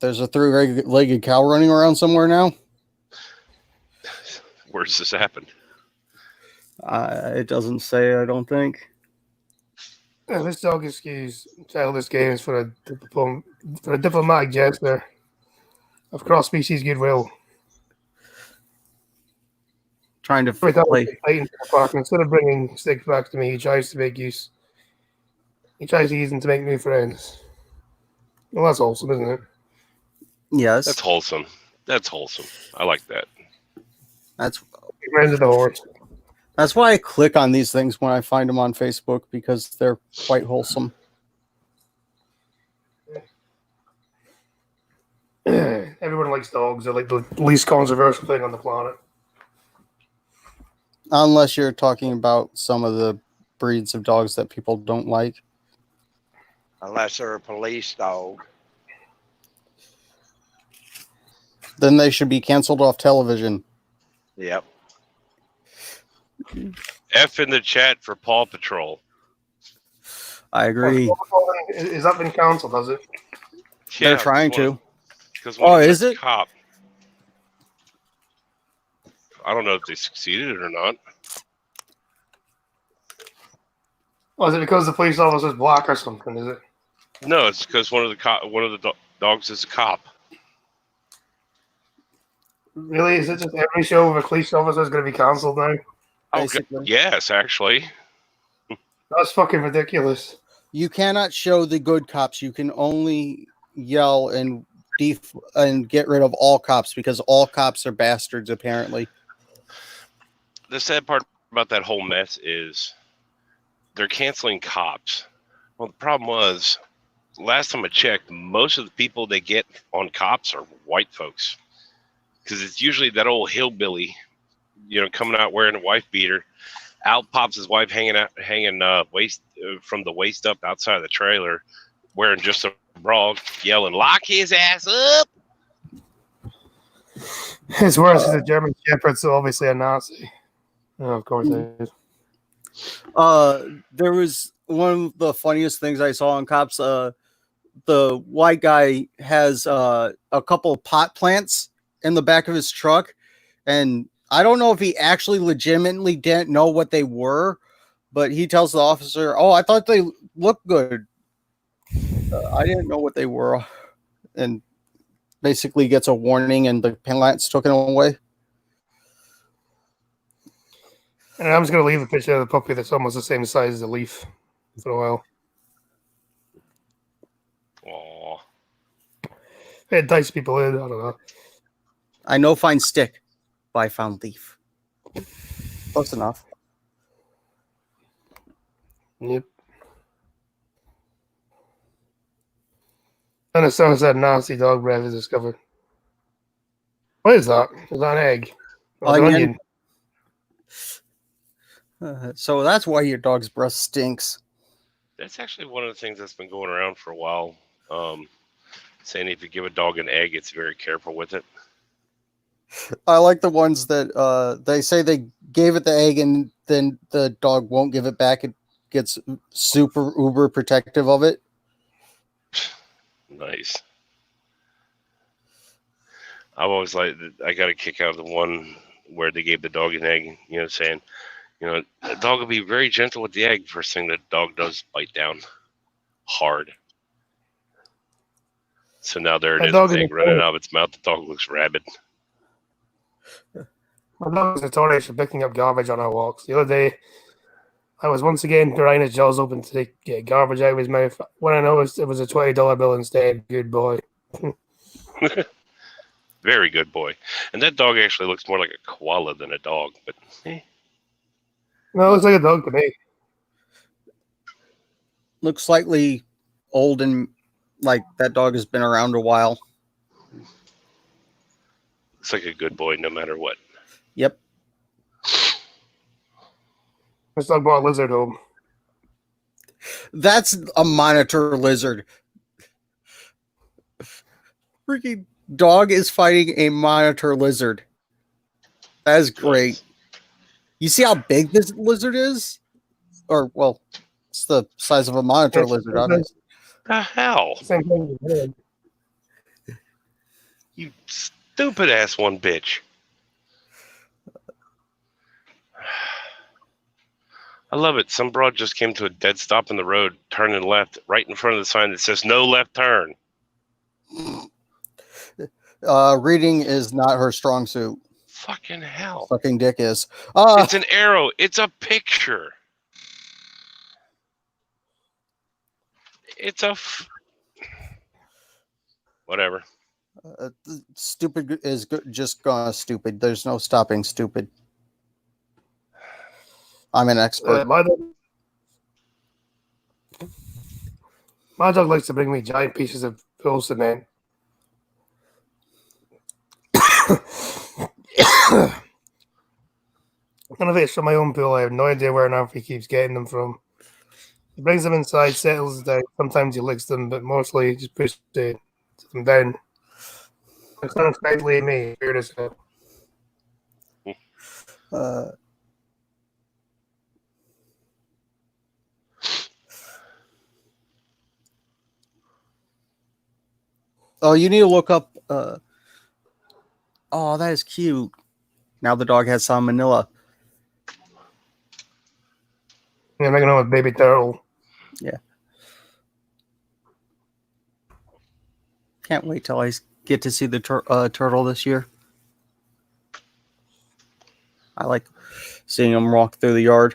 There's a three-legged cow running around somewhere now. Where does this happen? It doesn't say, I don't think. Yeah, this dog excuse childish games for a diplomatic gesture of cross-species goodwill. Trying to play. Instead of bringing sticks back to me, he tries to make use. He tries to use them to make new friends. Well, that's wholesome, isn't it? Yes. That's wholesome. That's wholesome. I like that. That's friends of the horse. That's why I click on these things when I find them on Facebook, because they're quite wholesome. everyone likes dogs. They're like the least controversial thing on the planet. Unless you're talking about some of the breeds of dogs that people don't like. Unless they're a police dog. Then they should be canceled off television. Yep. F in the chat for Paw Patrol. I agree. Is that been cancelled, has it? They're trying to. Because is it? Cop. I don't know if they succeeded or not. Oh, is it because the police officer's black or something? Is it? No, it's because one of the dogs is a cop. Really? Is it just every show with a police officer is going to be cancelled now? Yes, actually. That's fucking ridiculous. You cannot show the good cops. You can only yell and get rid of all cops because all cops are bastards, apparently. The sad part about that whole mess is they're canceling cops. Well, the problem was, last time I checked, most of the people they get on cops are white folks. Because it's usually that old hillbilly, coming out wearing a wife beater. Out pops his wife hanging waist from the waist up outside of the trailer, wearing just a bra, yelling, "Lock his ass up!" It's worse as a German Shepherd, so obviously a Nazi. Oh, of course it is. There was one of the funniest things I saw on Cops. The white guy has a couple of pot plants in the back of his truck, and I don't know if he actually legitimately didn't know what they were, but he tells the officer, "Oh, I thought they looked good. I didn't know what they were," and basically gets a warning, and the plant's taken away. And I'm just going to leave a picture of the puppy that's almost the same size as the leaf for a while. Aww. It entices people in. I don't know. I know find stick, but I found leaf. Close enough. Yep. And as soon as that nasty dog breath is discovered. What is that? Is that an egg? Or an onion? So that's why your dog's breath stinks. That's actually one of the things that's been going around for a while. Saying if you give a dog an egg, it's very careful with it. I like the ones that they say they gave it the egg and then the dog won't give it back. It gets super uber protective of it. Nice. I've always I got a kick out of the one where they gave the dog an egg, saying, the dog will be very gentle with the egg. First thing the dog does, bite down hard. So now there it is, the egg running out of its mouth. The dog looks rabid. My dog is notorious for picking up garbage on our walks. The other day, I was once again prying his jaws open to get garbage out of his mouth. When I noticed it was a $20 bill instead, good boy. Very good boy. And that dog actually looks more like a koala than a dog, but No, it looks like a dog to me. Looks slightly old and like that dog has been around a while. looks like a good boy no matter what. Yep. This dog brought a lizard home. That's a monitor lizard. Freaking dog is fighting a monitor lizard. That is great. You see how big this lizard is? Or, well, it's the size of a monitor lizard, obviously. The hell? Same thing with him. You stupid ass one bitch. I love it. Some broad just came to a dead stop in the road, turning left, right in front of the sign that says no left turn. Reading is not her strong suit. Fucking hell. Fucking dick is. It's an arrow. It's a picture. It's a... Whatever. Stupid is just gonna stupid. There's no stopping stupid. I'm an expert. My dog likes to bring me giant pieces of pool cement. None of it's from my own pool. I have no idea where on earth he keeps getting them from. He brings them inside, settles down. Sometimes he licks them, but mostly he just pushes them down. It's not exactly me. Weird as hell. Oh, you need to look up. Oh, that is cute. Now the dog has salmonella. Yeah, I'm making on with baby turtle. Yeah. Can't wait till I get to see the turtle this year. I like seeing him walk through the yard.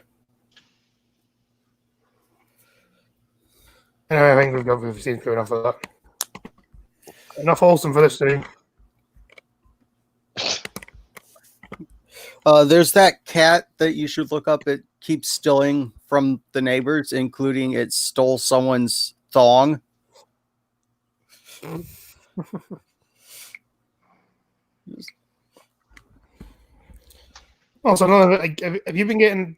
Anyway, I think we've seen through enough of that. Enough wholesome for this stream. There's that cat that you should look up. It keeps stealing from the neighbors, including it stole someone's thong. Also, have you been getting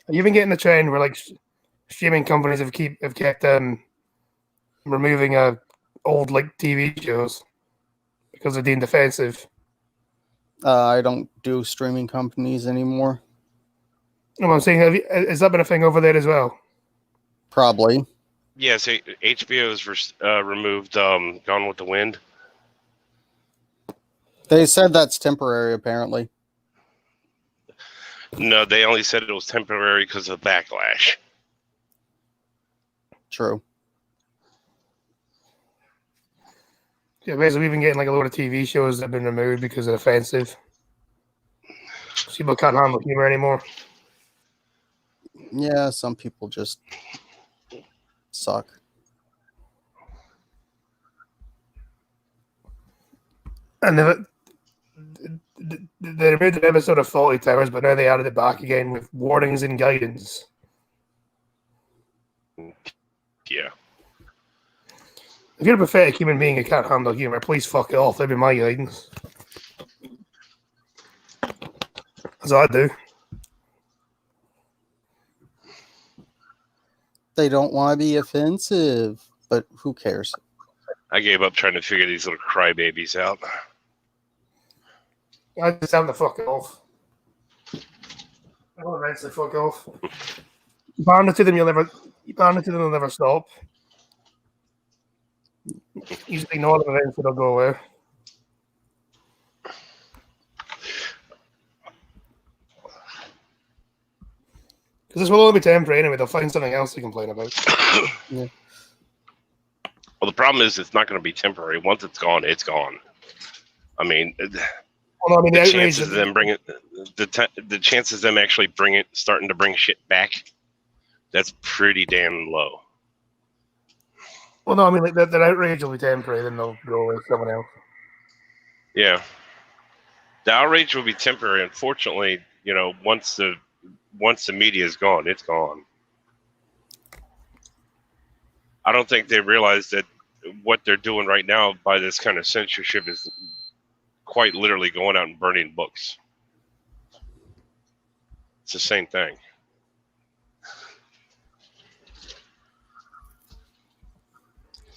the trend where like streaming companies have kept removing old like TV shows because they're deemed offensive? I don't do streaming companies anymore. No, I'm saying, has that been a thing over there as well? Probably. Yes, HBO's removed Gone with the Wind. They said that's temporary, apparently. No, they only said it was temporary because of backlash. True. Yeah, basically, we've been getting like a lot of TV shows that have been removed because they're offensive. People can't handle humor anymore. Yeah, some people just suck. And they removed an episode of Fawlty Towers, but now they added it back again with warnings and guidance. Yeah. If you're a pathetic human being who can't handle humor, please fuck it off. That'd be my guidance. That's what I do. They don't want to be offensive, but who cares? I gave up trying to figure these little crybabies out. I just have to fuck it off. I'll eventually fuck off. You ban it to them, they'll never stop. You just ignore them, eventually they'll go away. Because this will only be temporary anyway. They'll find something else to complain about. Yeah. Well, the problem is it's not going to be temporary. Once it's gone, it's gone. I mean, the chances of them bringing the chances of them actually starting to bring shit back, that's pretty damn low. Well, no, I mean, like, that outrage will be temporary, then they'll go with someone else. Yeah. The outrage will be temporary. Unfortunately, once the media is gone, it's gone. I don't think they realize that what they're doing right now by this kind of censorship is quite literally going out and burning books. It's the same thing.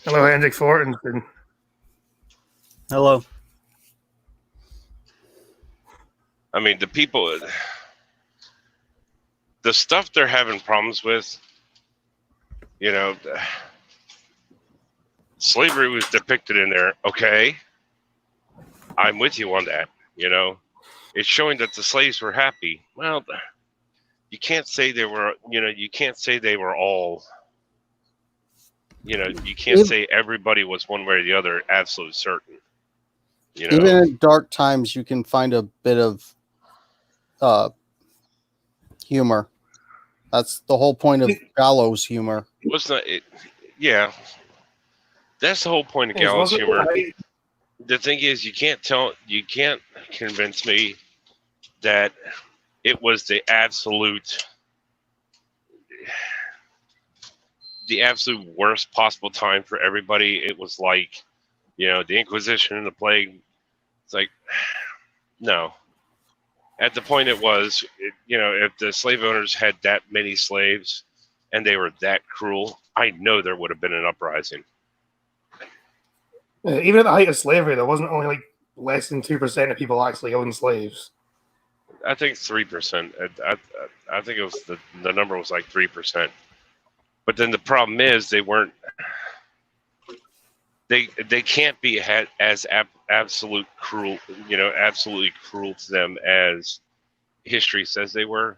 Hello, Hendrik Fortenson. Hello. I mean, the stuff they're having problems with, slavery was depicted in there. Okay. I'm with you on that. It's showing that the slaves were happy. Well, you can't say they were, you can't say they were all, you can't say everybody was one way or the other, absolute certain. Even in dark times, you can find a bit of humor. That's the whole point of gallows humor. Yeah. That's the whole point of gallows humor. The thing is, you can't convince me that it was the absolute worst possible time for everybody. It was like, the Inquisition and the plague. It's like, no. at the point it was, if the slave owners had that many slaves and they were that cruel, I know there would have been an uprising. Even at the height of slavery, there wasn't only like less than 2% of people actually owned slaves. I think 3%. I think it was the number was like 3%. But then the problem is they weren't. They can't be as absolute cruel, absolutely cruel to them as history says they were.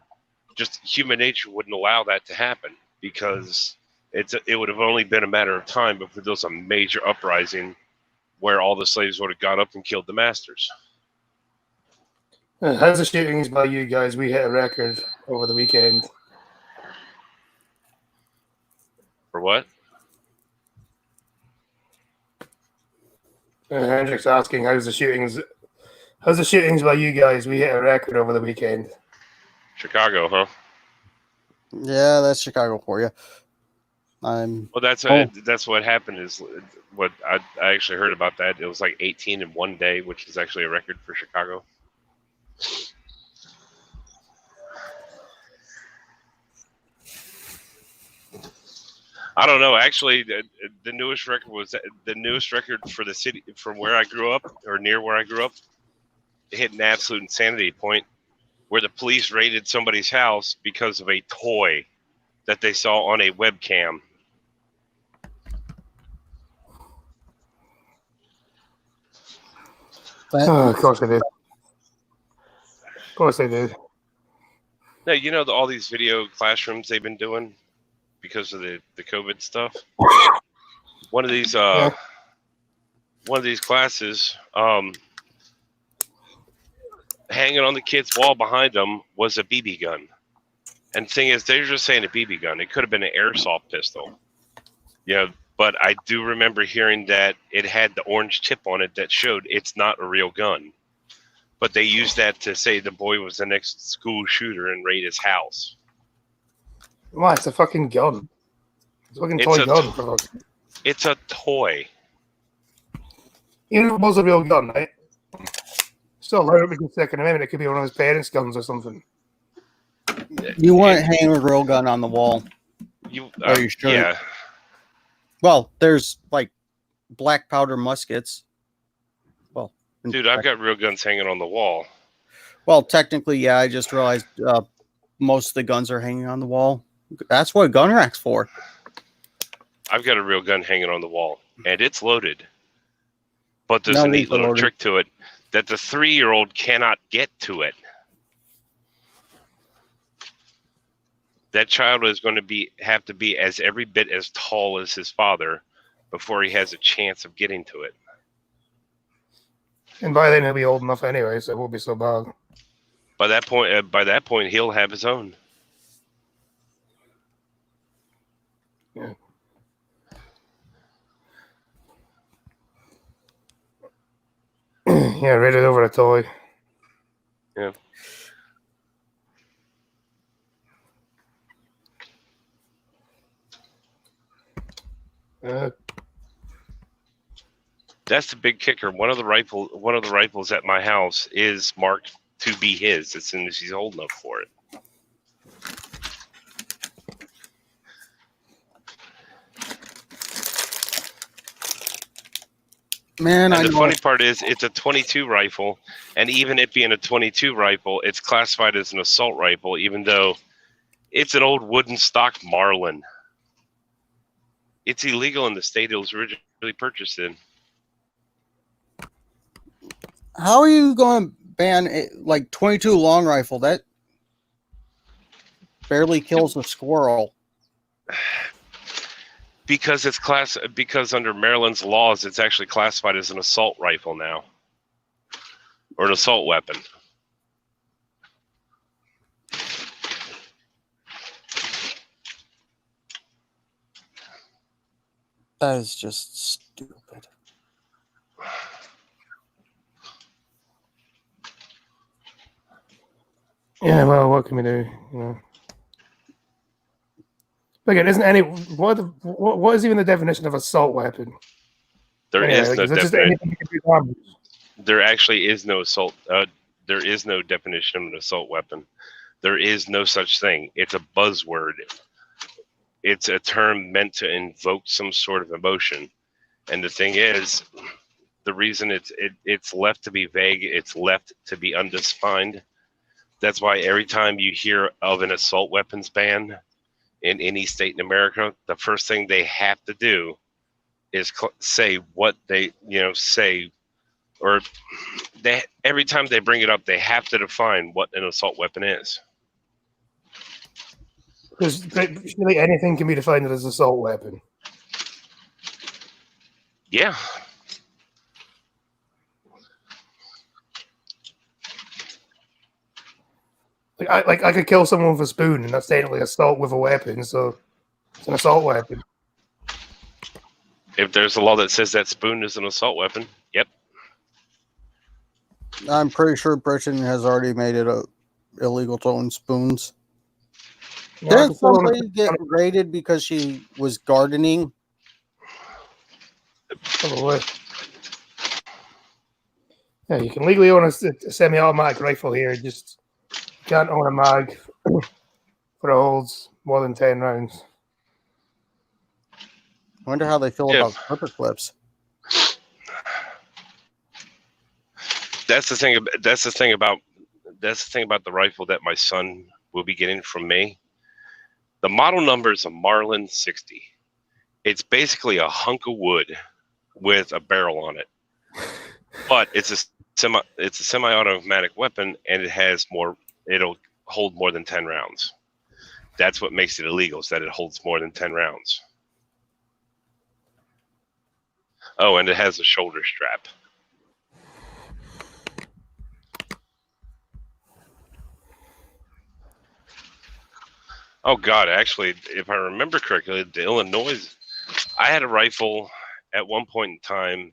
Just human nature wouldn't allow that to happen, because it would have only been a matter of time before there was a major uprising where all the slaves would have got up and killed the masters. How's the shootings by you guys? We hit a record over the weekend. For what? Hendrick's asking, how's the shootings by you guys? We hit a record over the weekend. Chicago, huh? Yeah, that's Chicago for you. Well, that's what happened. Is what I actually heard about that. It was like 18 in one day, which is actually a record for Chicago. I don't know. Actually, the newest record for the city from where I grew up, or near where I grew up. It hit an absolute insanity point where the police raided somebody's house because of a toy that they saw on a webcam. Of course they did. Of course they did. Now, all these video classrooms they've been doing because of the COVID stuff. One of these classes, hanging on the kid's wall behind them was a BB gun. And the thing is, they're just saying a BB gun. It could have been an airsoft pistol. But I do remember hearing that it had the orange tip on it that showed it's not a real gun. But they used that to say the boy was the next school shooter and raid his house. Why? It's a fucking gun. It's a fucking toy gun. It's a toy. Even if it was a real gun, right? Still allowed it because Second Amendment. It could be one of his parents' guns or something. You wouldn't hang a real gun on the wall. Are you sure? Yeah. Well, there's like black powder muskets. Well, dude, I've got real guns hanging on the wall. Well, technically, yeah. I just realized most of the guns are hanging on the wall. That's what a gun rack's for. I've got a real gun hanging on the wall, and it's loaded. But there's a neat little trick to it that the 3-year-old cannot get to it. That child is going to have to be as every bit as tall as his father before he has a chance of getting to it. And by then he'll be old enough anyway, so it won't be so bad. By that point, he'll have his own. Yeah. Yeah, read it over a toy. Yeah. That's the big kicker. One of the rifles at my house is marked to be his as soon as he's old enough for it. Man, and the funny part is it's a 22 rifle, and even it being a 22 rifle, it's classified as an assault rifle, even though it's an old wooden stock Marlin. It's illegal in the state it was originally purchased in. How are you going to ban like 22 long rifle? That barely kills a squirrel. Because because under Maryland's laws, it's actually classified as an assault rifle now, or an assault weapon. That is just stupid. Yeah, well, what can we do? You know. Again, isn't any what is even the definition of assault weapon? There actually is no assault. There is no definition of an assault weapon. There is no such thing. It's a buzzword. It's a term meant to invoke some sort of emotion. And the thing is, the reason it's left to be vague, it's left to be undefined. That's why every time you hear of an assault weapons ban in any state in America, the first thing they have to do is say what they, say, or they, every time they bring it up, they have to define what an assault weapon is. Because really anything can be defined as an assault weapon. Yeah. I could kill someone with a spoon, and that's technically assault with a weapon, so it's an assault weapon. If there's a law that says that spoon is an assault weapon, yep. I'm pretty sure Britain has already made it illegal to own spoons. Didn't somebody get raided because she was gardening? Probably. Yeah, you can legally own a semi-automatic rifle here. Just can't own a mag for it holds more than 10 rounds. I wonder how they feel about clipper clips. That's the thing about the rifle that my son will be getting from me. The model number is a Marlin 60. It's basically a hunk of wood with a barrel on it, but it's a semi-automatic weapon, and it'll hold more than 10 rounds. That's what makes it illegal, is that it holds more than 10 rounds. Oh, and it has a shoulder strap. Oh God, actually, if I remember correctly, the Illinois, I had a rifle at one point in time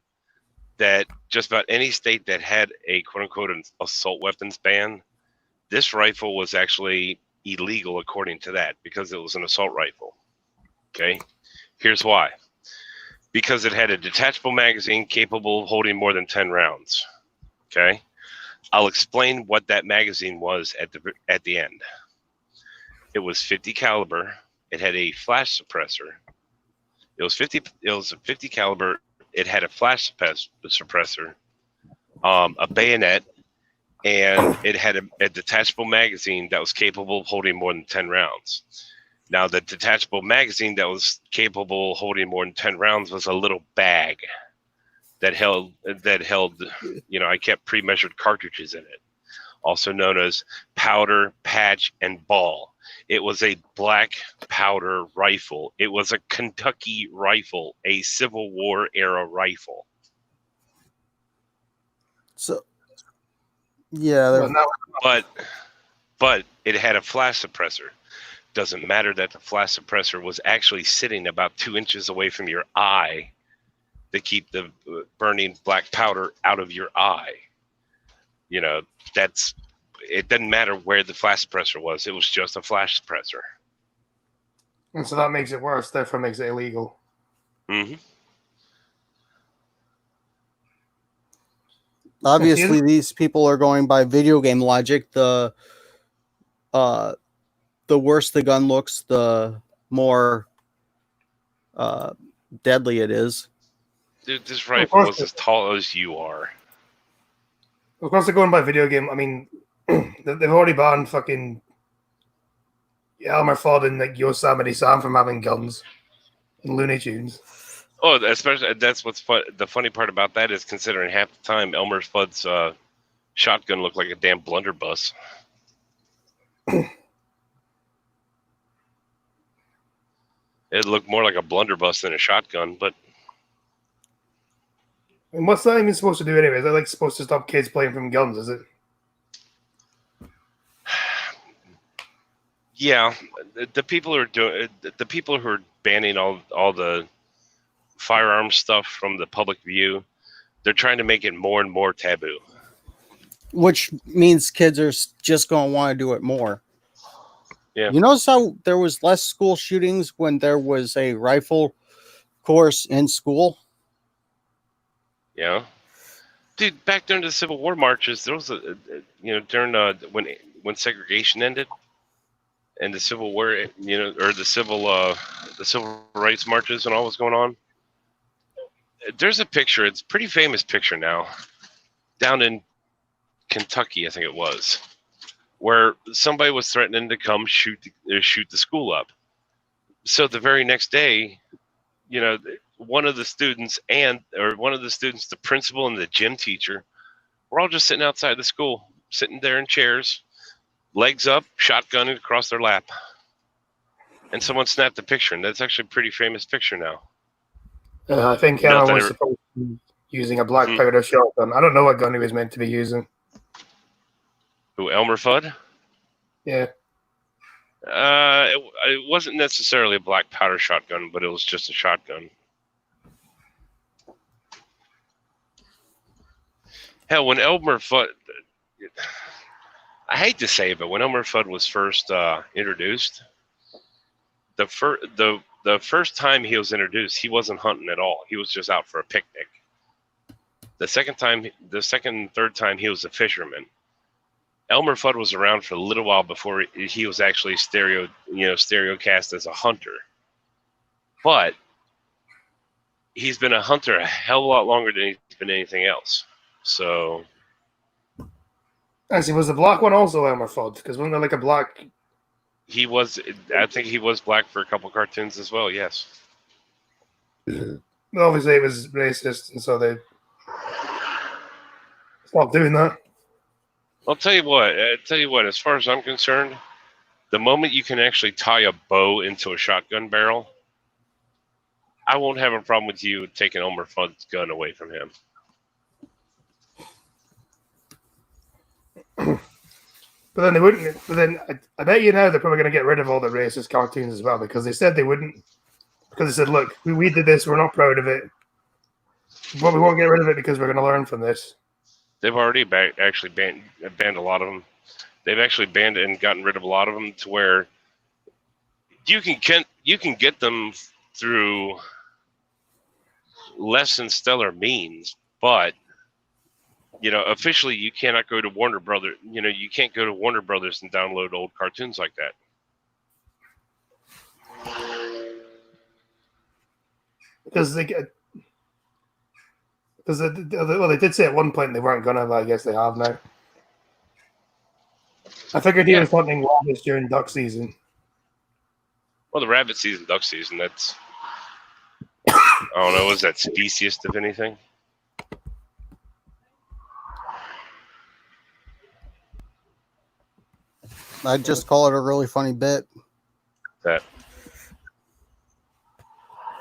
that just about any state that had a quote-unquote assault weapons ban, this rifle was actually illegal according to that because it was an assault rifle. Okay, here's why. Because it had a detachable magazine capable of holding more than 10 rounds. Okay, I'll explain what that magazine was at the end. It was 50 caliber. It had a flash suppressor. It was a 50 caliber. It had a flash suppressor, a bayonet, and it had a detachable magazine that was capable of holding more than 10 rounds. Now, the detachable magazine that was capable of holding more than 10 rounds was a little bag that held, I kept pre-measured cartridges in it, also known as powder, patch, and ball. It was a black powder rifle. It was a Kentucky rifle, a Civil War era rifle. So, yeah, but it had a flash suppressor. Doesn't matter that the flash suppressor was actually sitting about 2 inches away from your eye to keep the burning black powder out of your eye. It doesn't matter where the flash suppressor was. It was just a flash suppressor. And so that makes it worse. Therefore, makes it illegal. Mm-hmm. Obviously, these people are going by video game logic. The worse the gun looks, the more deadly it is. Dude, this rifle was as tall as you are. Of course, they're going by video game. I mean, they've already banned fucking Elmer Fudd and like Yosemite Sam from having guns in Looney Tunes. Oh, especially that's what's fun. The funny part about that is considering half the time Elmer Fudd's shotgun looked like a damn blunderbuss. It looked more like a blunderbuss than a shotgun, but. And what's that even supposed to do anyway? Is that like supposed to stop kids playing from guns? Is it? Yeah, the people who are banning all the firearms stuff from the public view, they're trying to make it more and more taboo. Which means kids are just going to want to do it more. Yeah. You notice how there was less school shootings when there was a rifle course in school? Yeah. Dude, back during the Civil War marches, there was during when segregation ended and the Civil War, or the civil rights marches and all was going on. There's a picture. It's a pretty famous picture now, down in Kentucky, I think it was, where somebody was threatening to come shoot the school up. So the very next day, one of the students, the principal and the gym teacher, were all just sitting outside the school, sitting there in chairs, legs up, shotgun across their lap. And someone snapped a picture, and that's actually a pretty famous picture now. I think Alan was supposed to be using a black powder shotgun. I don't know what gun he was meant to be using. Who, Elmer Fudd? Yeah. It wasn't necessarily a black powder shotgun, but it was just a shotgun. Hell, when Elmer Fudd, I hate to say it, but when Elmer Fudd was first introduced, the first time he was introduced, he wasn't hunting at all. He was just out for a picnic. The second and third time, he was a fisherman. Elmer Fudd was around for a little while before he was actually stereocast as a hunter. But he's been a hunter a hell of a lot longer than he's been anything else. So, actually, was the black one also Elmer Fudd? Because wasn't there like a black? He was. I think he was black for a couple cartoons as well. Yes. Obviously, it was racist, and so they stopped doing that. I'll tell you what. As far as I'm concerned, the moment you can actually tie a bow into a shotgun barrel, I won't have a problem with you taking Elmer Fudd's gun away from him. But then they wouldn't. But then I bet you now they're probably going to get rid of all the racist cartoons as well, because they said they wouldn't. Because they said, look, we did this, we're not proud of it, but we won't get rid of it because we're going to learn from this. They've already actually banned a lot of them. They've actually banned and gotten rid of a lot of them to where you can get them through less than stellar means, but officially you cannot go to Warner Brothers. You can't go to Warner Brothers and download old cartoons like that. Because they did say at one point they weren't gonna, but I guess they have now. I figured he was hunting rabbits during duck season. Well, the rabbit season, duck season, that's, I don't know, is that speciest of anything? I'd just call it a really funny bit. That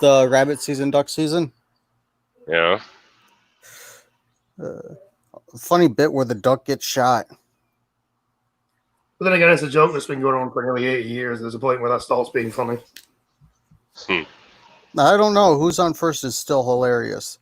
the rabbit season, duck season. Yeah. Funny bit where the duck gets shot. But then again, it's a joke that's been going on for nearly 8 years. There's a point where that stops being funny. I don't know. Who's on first is still hilarious.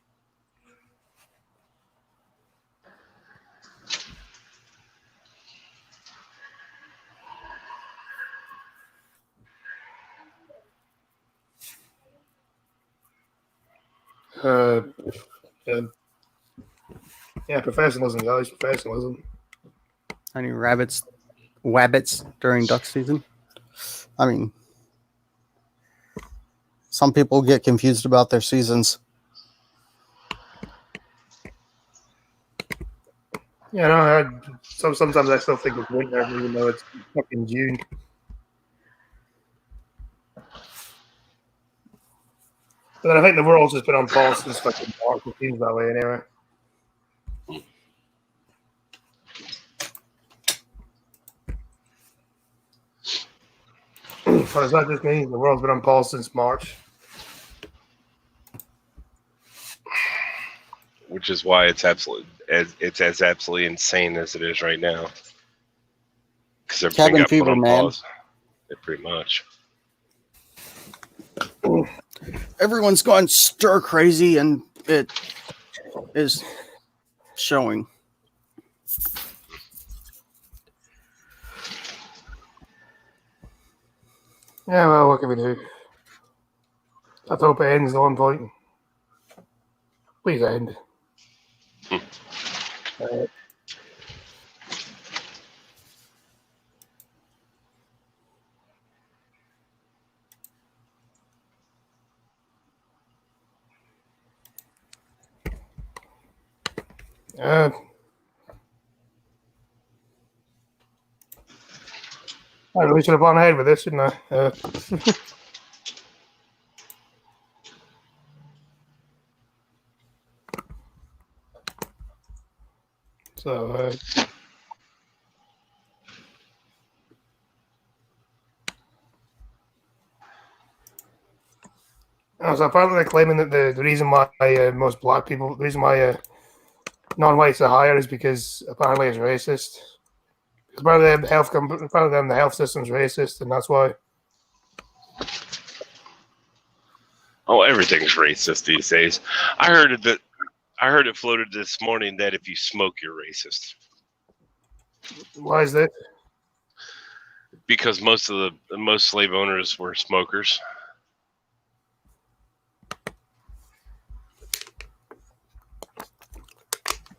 Yeah, professionalism, guys. Professionalism. Any wabbits during duck season? I mean, some people get confused about their seasons. Yeah, no, sometimes I still think it's winter, even though it's fucking June. But then I think the world's just been on pause since fucking March. It seems that way anyway. But it's not just me. The world's been on pause since March. Which is why it's as absolutely insane as it is right now. Because everything Cabin got put fever, on man. pause. Yeah, pretty much. Everyone's gone stir crazy, and it is showing. Yeah, well, what can we do? Let's hope it ends at one point. Please end. I really should have gone ahead with this, shouldn't I? So, so apparently they're claiming that the reason why most black people, the reason why non-whites are higher is because apparently it's racist. Because apparently the health system's racist, and that's why. Oh, everything's racist these days. I heard it floated this morning that if you smoke, you're racist. Why is that? Because most slave owners were smokers.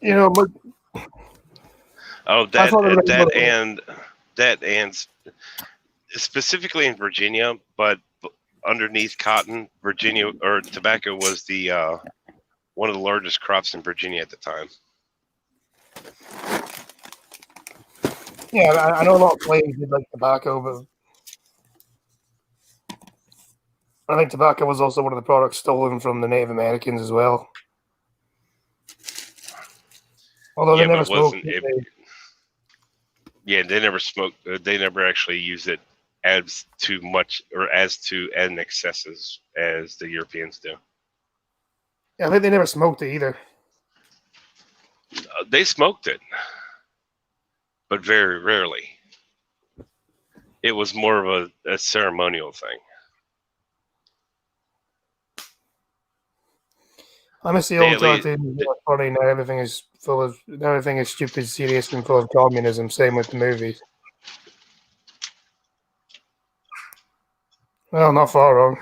You know, but that and specifically in Virginia, but underneath cotton, Virginia or tobacco was the one of the largest crops in Virginia at the time. Yeah, I know a lot of slaves did like tobacco, but I think tobacco was also one of the products stolen from the Native Americans as well. Although they never smoked. They never smoked. They never actually used it as too much or as to an excess as the Europeans do. Yeah, I think they never smoked it either. They smoked it, but very rarely. It was more of a ceremonial thing. I miss the old cartoons. Funny now, everything is stupid, serious, and full of communism. Same with the movies. Well, not far wrong.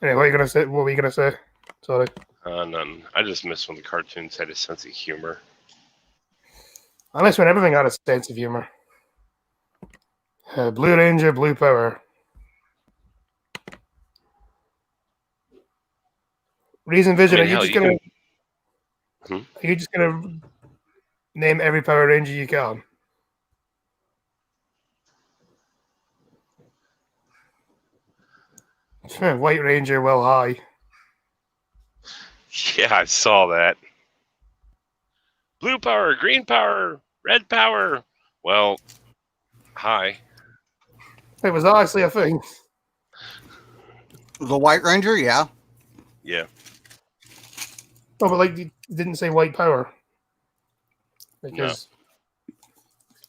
Anyway, what were you gonna say? Sorry. None. I just miss when the cartoons had a sense of humor. I miss when everything had a sense of humor. Blue Ranger, Blue Power. Reason Vision, are you just gonna name every Power Ranger you can? White Ranger, well, hi. Yeah, I saw that. Blue power, green power, red power. Well, hi. It was actually a thing. The White Ranger, yeah. Yeah. No, but you didn't say white power. Because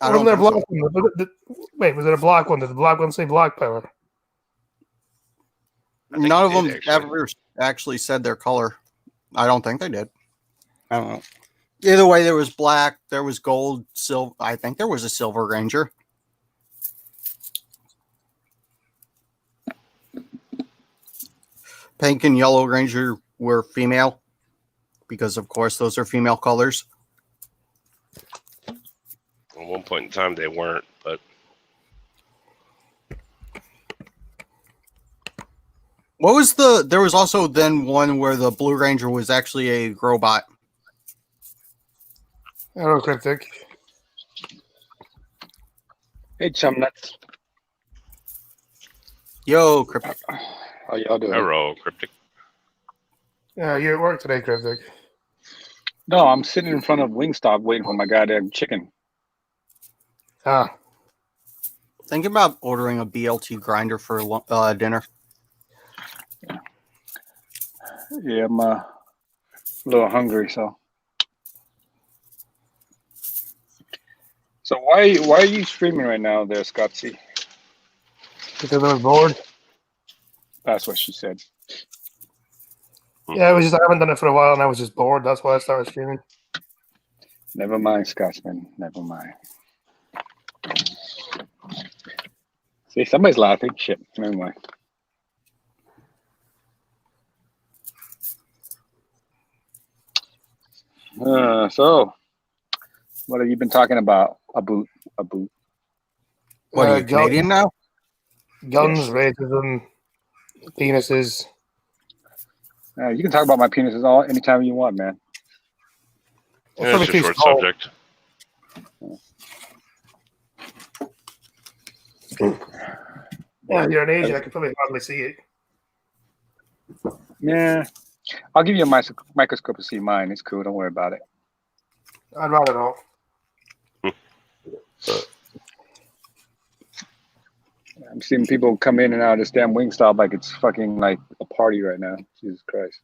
wasn't there a black one? Wait, was it a black one? Did the black one say black power? None of them ever actually said their color. I don't think they did. I don't know. Either way, there was black, there was gold, silver. I think there was a Silver Ranger. Pink and Yellow Ranger were female because, of course, those are female colors. At one point in time, they weren't, but what was there was also then one where the Blue Ranger was actually a robot. Hello, Cryptic. Hey, Chumnuts. Yo, Cryptic. How y'all doing? Hello, Cryptic. Yeah, you at work today, Cryptic? No, I'm sitting in front of Wingstop waiting for my goddamn chicken. Ah. Think about ordering a BLT grinder for dinner. Yeah, I'm a little hungry, so. So why are you streaming right now there, Scottsy? Because I was bored. That's what she said. Yeah, I haven't done it for a while and I was just bored. That's why I started streaming. Never mind, Scotsman. Never mind. See, somebody's laughing. Shit. Never mind. So, what have you been talking about? A boot. What are you, Gun- Canadian now? Guns, racism, penises. You can talk about my penises all anytime you want, man. Yeah, it's a short subject. Yeah, you're an Asian. I can probably hardly see it. Yeah, I'll give you a microscope to see mine. It's cool. Don't worry about it. I'd rather not. I'm seeing people come in and out of this damn Wingstop like it's fucking like a party right now. Jesus Christ.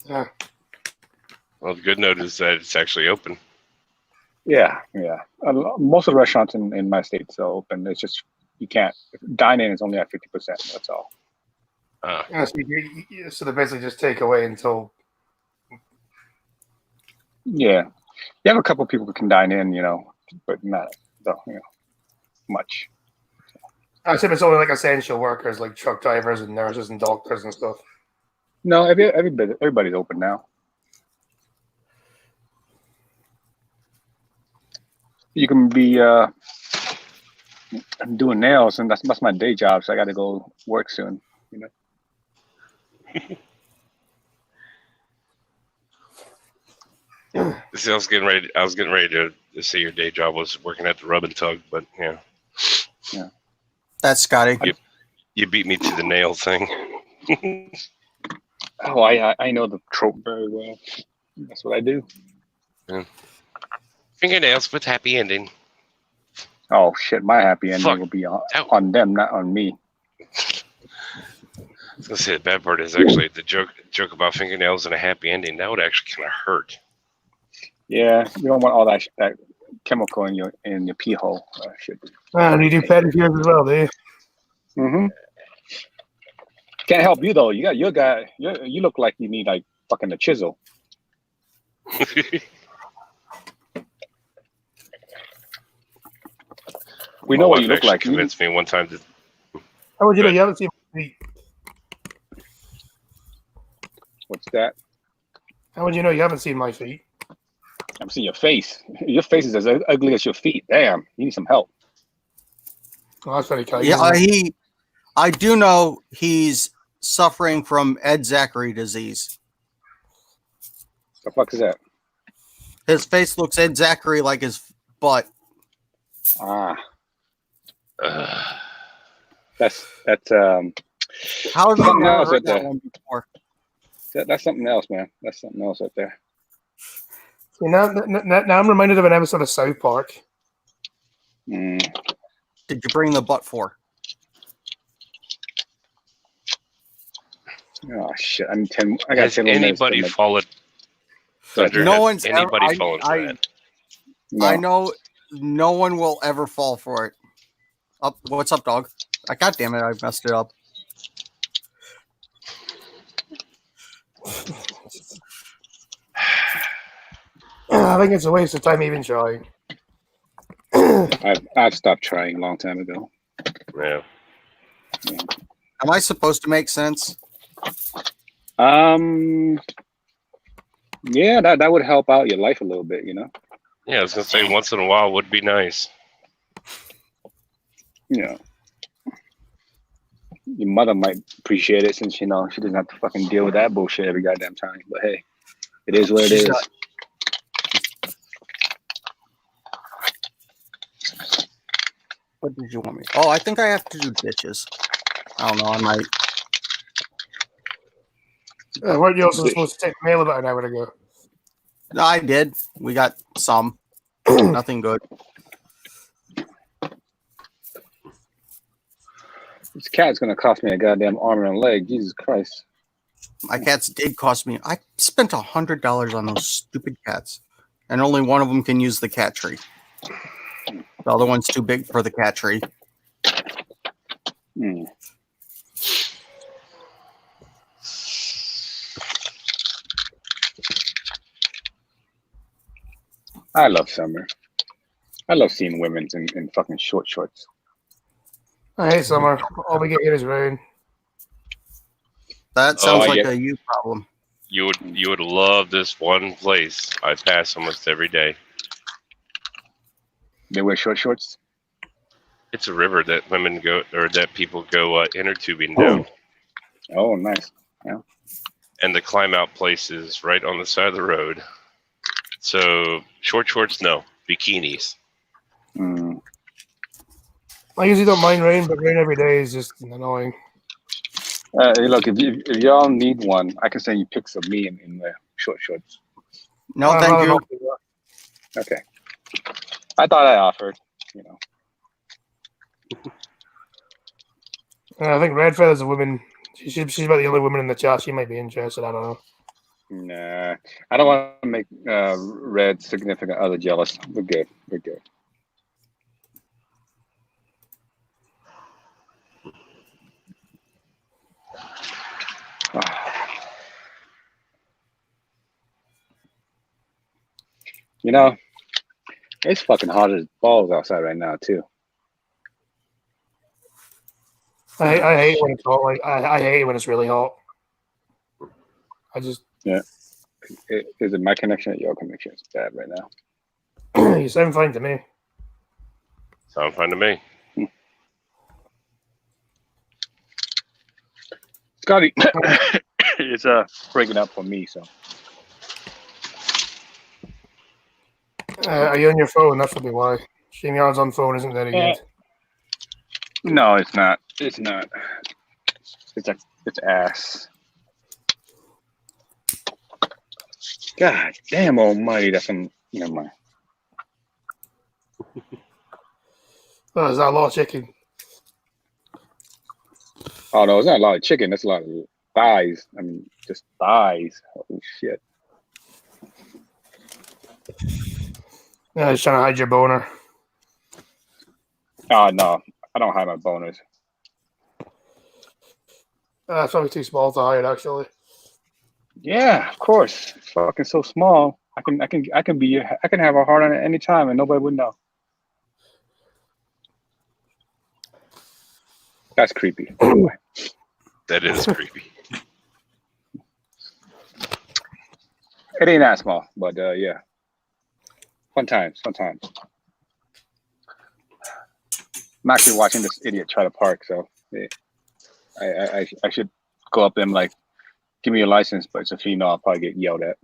Yeah. Well, the good note is that it's actually open. Yeah. Most of the restaurants in my state are open. It's just you can't. Dine-in is only at 50%. That's all. Yeah, so they basically just take away until. Yeah, you have a couple people who can dine in, but not much. I assume it's only like essential workers, like truck drivers and nurses and doctors and stuff. No, everybody's open now. You can be. I'm doing nails, and that's my day job, so I got to go work soon. See, I was getting ready to say your day job was working at the Rub and Tug, but yeah. That's Scotty. You beat me to the nail thing. Oh, I know the trope very well. That's what I do. Yeah. Fingernails with happy ending. Oh shit! My happy ending will be on them, not on me. I was gonna say the bad part is actually the joke about fingernails and a happy ending. That would actually kind of hurt. Yeah, you don't want all that chemical in your pee hole. Shit. And you do pedicures as well, do you? Mm-hmm. Can't help you though. You look like you need like fucking a chisel. We know what you look like. Convinced me one time to. How would you know you haven't seen my feet? What's that? How would you know you haven't seen my feet? I'm seeing your face. Your face is as ugly as your feet. Damn, you need some help. Oh, that's very kind. Yeah, I do know he's suffering from Ed Zachary disease. The fuck is that? His face looks Ed Zachary like his butt. That's How have you something never else heard right that there. one before? That's something else, man. That's something else right there. See, now I'm reminded of an episode of South Park. Did you bring the butt for? Oh shit! I got Has anybody followed? No one's anybody ever, fallen for that? No. I know no one will ever fall for it. What's up, dog? God damn it! I messed it up. I think it's a waste of time even trying. I've stopped trying a long time ago. Yeah. Am I supposed to make sense? Yeah, that would help out your life a little bit, Yeah, I was gonna say once in a while would be nice. Yeah. Your mother might appreciate it since she doesn't have to fucking deal with that bullshit every goddamn time. But hey, it is what it is. What did you want me? Oh, I think I have to do dishes. I don't know. I might. Weren't you also supposed to take mail about an hour ago? No, I did. We got some. Nothing good. This cat's gonna cost me a goddamn arm and a leg. Jesus Christ. My cats did cost me. I spent $100 on those stupid cats, and only one of them can use the cat tree. The other one's too big for the cat tree. I love summer. I love seeing women in fucking shorts. I hate summer. All we get here is rain. That sounds Oh, like yeah. a you problem. You would love this one place. I pass almost every day. They wear short shorts. It's a river that women go or that people go inner tubing down, Oh, nice. Yeah. and the climb out place is right on the side of the road. So short shorts, no bikinis. Mm. I usually don't mind rain, but rain every day is just annoying. Hey, look, if y'all need one, I can send you pics of me in the short shorts. No, thank you. Okay. I thought I offered. You know. I think Red Feather's a woman. She's about the only woman in the chat. She might be interested. I don't know. Nah, I don't want to make Red's significant other jealous. We're good. We're good. You know, it's fucking hot as balls outside right now too. I hate when it's hot. Like I hate when it's really hot. I just Is it my connection or your connection? It's bad right now. you sound fine to me. Sound fine to me. Scotty, it's breaking up for me. So Are you on your phone? That should be why. StreamYard's on phone isn't very good. no, it's not. It's not. It's ass. God damn almighty, that's some. Never mind. Oh, is that a lot of chicken? Oh no, it's not a lot of chicken. That's a lot of thighs. I mean, just thighs. Holy shit. Yeah, just trying to hide your boner. Oh no, I don't hide my boners. It's probably too small to hide, actually. Yeah, of course. It's fucking so small. I can have a heart on it any time and nobody would know. That's creepy. That is creepy. It ain't that small, but yeah. Fun times. I'm actually watching this idiot try to park, so yeah. I should go up to him like, give me your license, but it's a female, I'll probably get yelled at.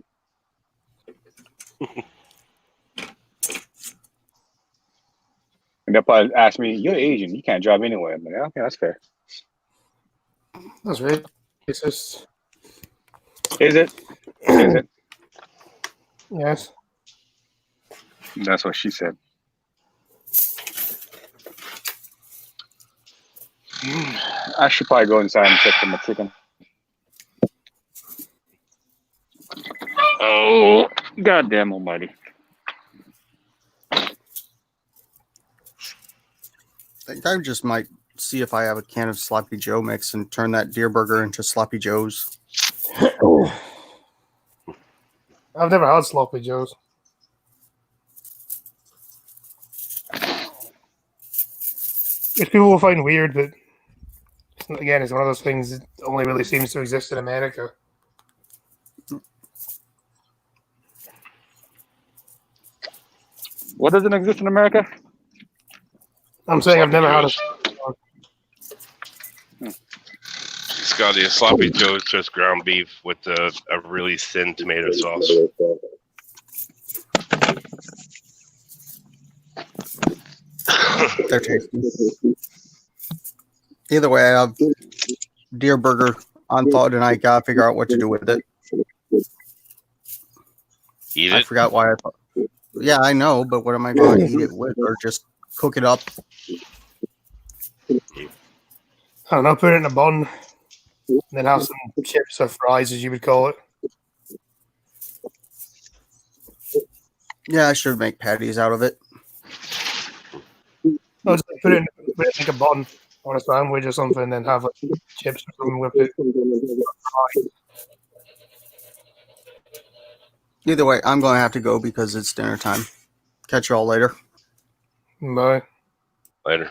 And they'll probably ask me, "You're Asian, you can't drive anywhere." I'm like, okay, that's fair. That's right. It's just. Is it? Is it? Yes. That's what she said. I should probably go inside and check for my chicken. Oh, goddamn almighty. I think I just might see if I have a can of Sloppy Joe mix and turn that deer burger into Sloppy Joe's. I've never had Sloppy Joe's. Which people will find weird, but again, it's one of those things that only really seems to exist in America. What doesn't exist in America? I'm saying I've never had it. Scotty, a sloppy Joe is just ground beef with a really thin tomato sauce. They're tasty. Either way, I have deer burger on thought, and I gotta figure out what to do with it. Eat I it? forgot why I thought. Yeah, I know, but what am I going to eat it with, or just cook it up? I don't know, put it in a bun, and then have some chips or fries, as you would call it. Yeah, I should make patties out of it. No, just put it in like a bun or a sandwich or something, and then have like chips or something with it. Either way, I'm going to have to go because it's dinner time. Catch you all later. Bye. Later.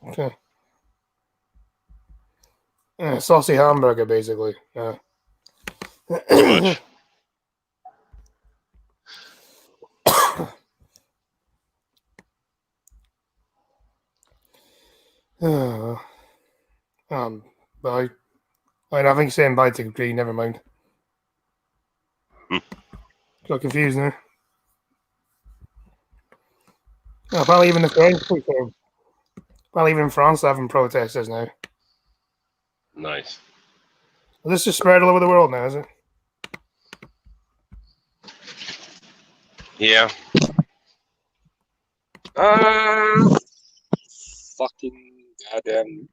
Okay. Saucy hamburger, basically. Yeah. Too much. Bye. I think saying bye to Green. Never mind. Got confused now. Oh, apparently, even the French people. Apparently, even in France, they're having protesters now. Nice. Well, this just spread all over the world now, is it? Yeah. Fucking goddamn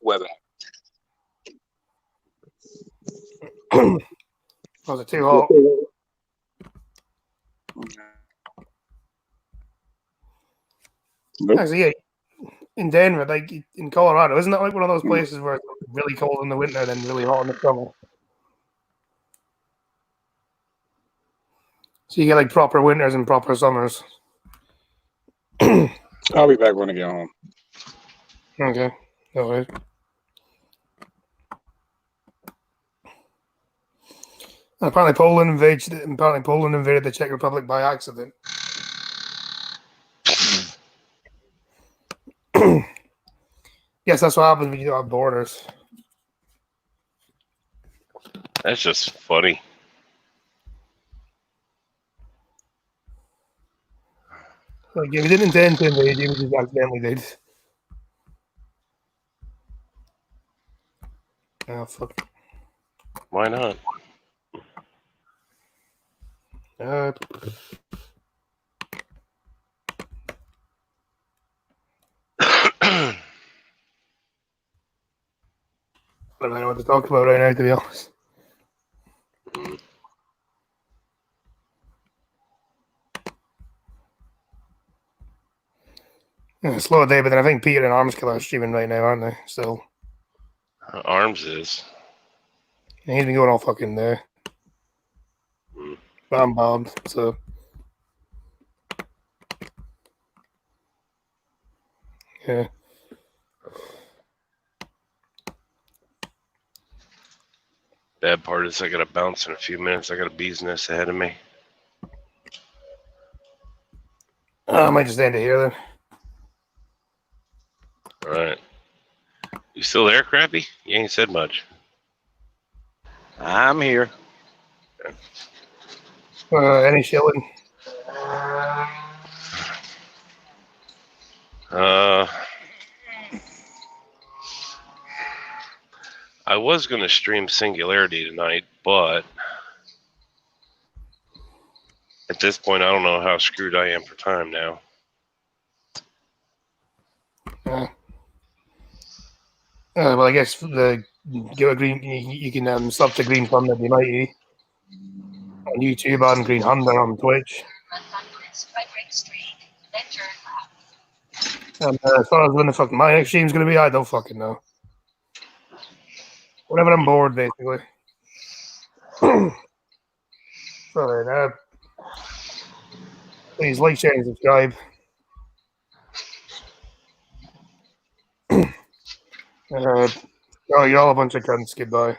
weather. Was it too hot? Nope. Actually, yeah. In Denver, like in Colorado, isn't that like one of those places where it's really cold in the winter and then really hot in the summer? So you get like proper winters and proper summers. I'll be back when I get home. Okay. No worries. Apparently Poland invaded the Czech Republic by accident. Yes, that's what happens when you don't have borders. That's just funny. Like, if you didn't intend to invade, you just accidentally did. Oh, fuck. Why not? I don't know what to talk about right now, to be honest. Yeah, slow day, but then I think Peter and Armskill are streaming right now, aren't they? Still. Arms is. And he's been going all fucking there. But I'm bombed, so. Yeah. Bad part is I gotta bounce in a few minutes. I got a bee's nest ahead of me. I might just end it here then. All right. You still there, Crappy? You ain't said much. I'm here. Any shilling? I was going to stream Singularity tonight, but at this point, I don't know how screwed I am for time now. Well, I guess give a green. You can sub to Green Thunder be mighty on YouTube and Green Hunter on Twitch. And as far as when the fuck my next stream's gonna be, I don't fucking know. Whenever I'm bored, basically. So please like, share, and subscribe. You're all a bunch of cunts. Goodbye.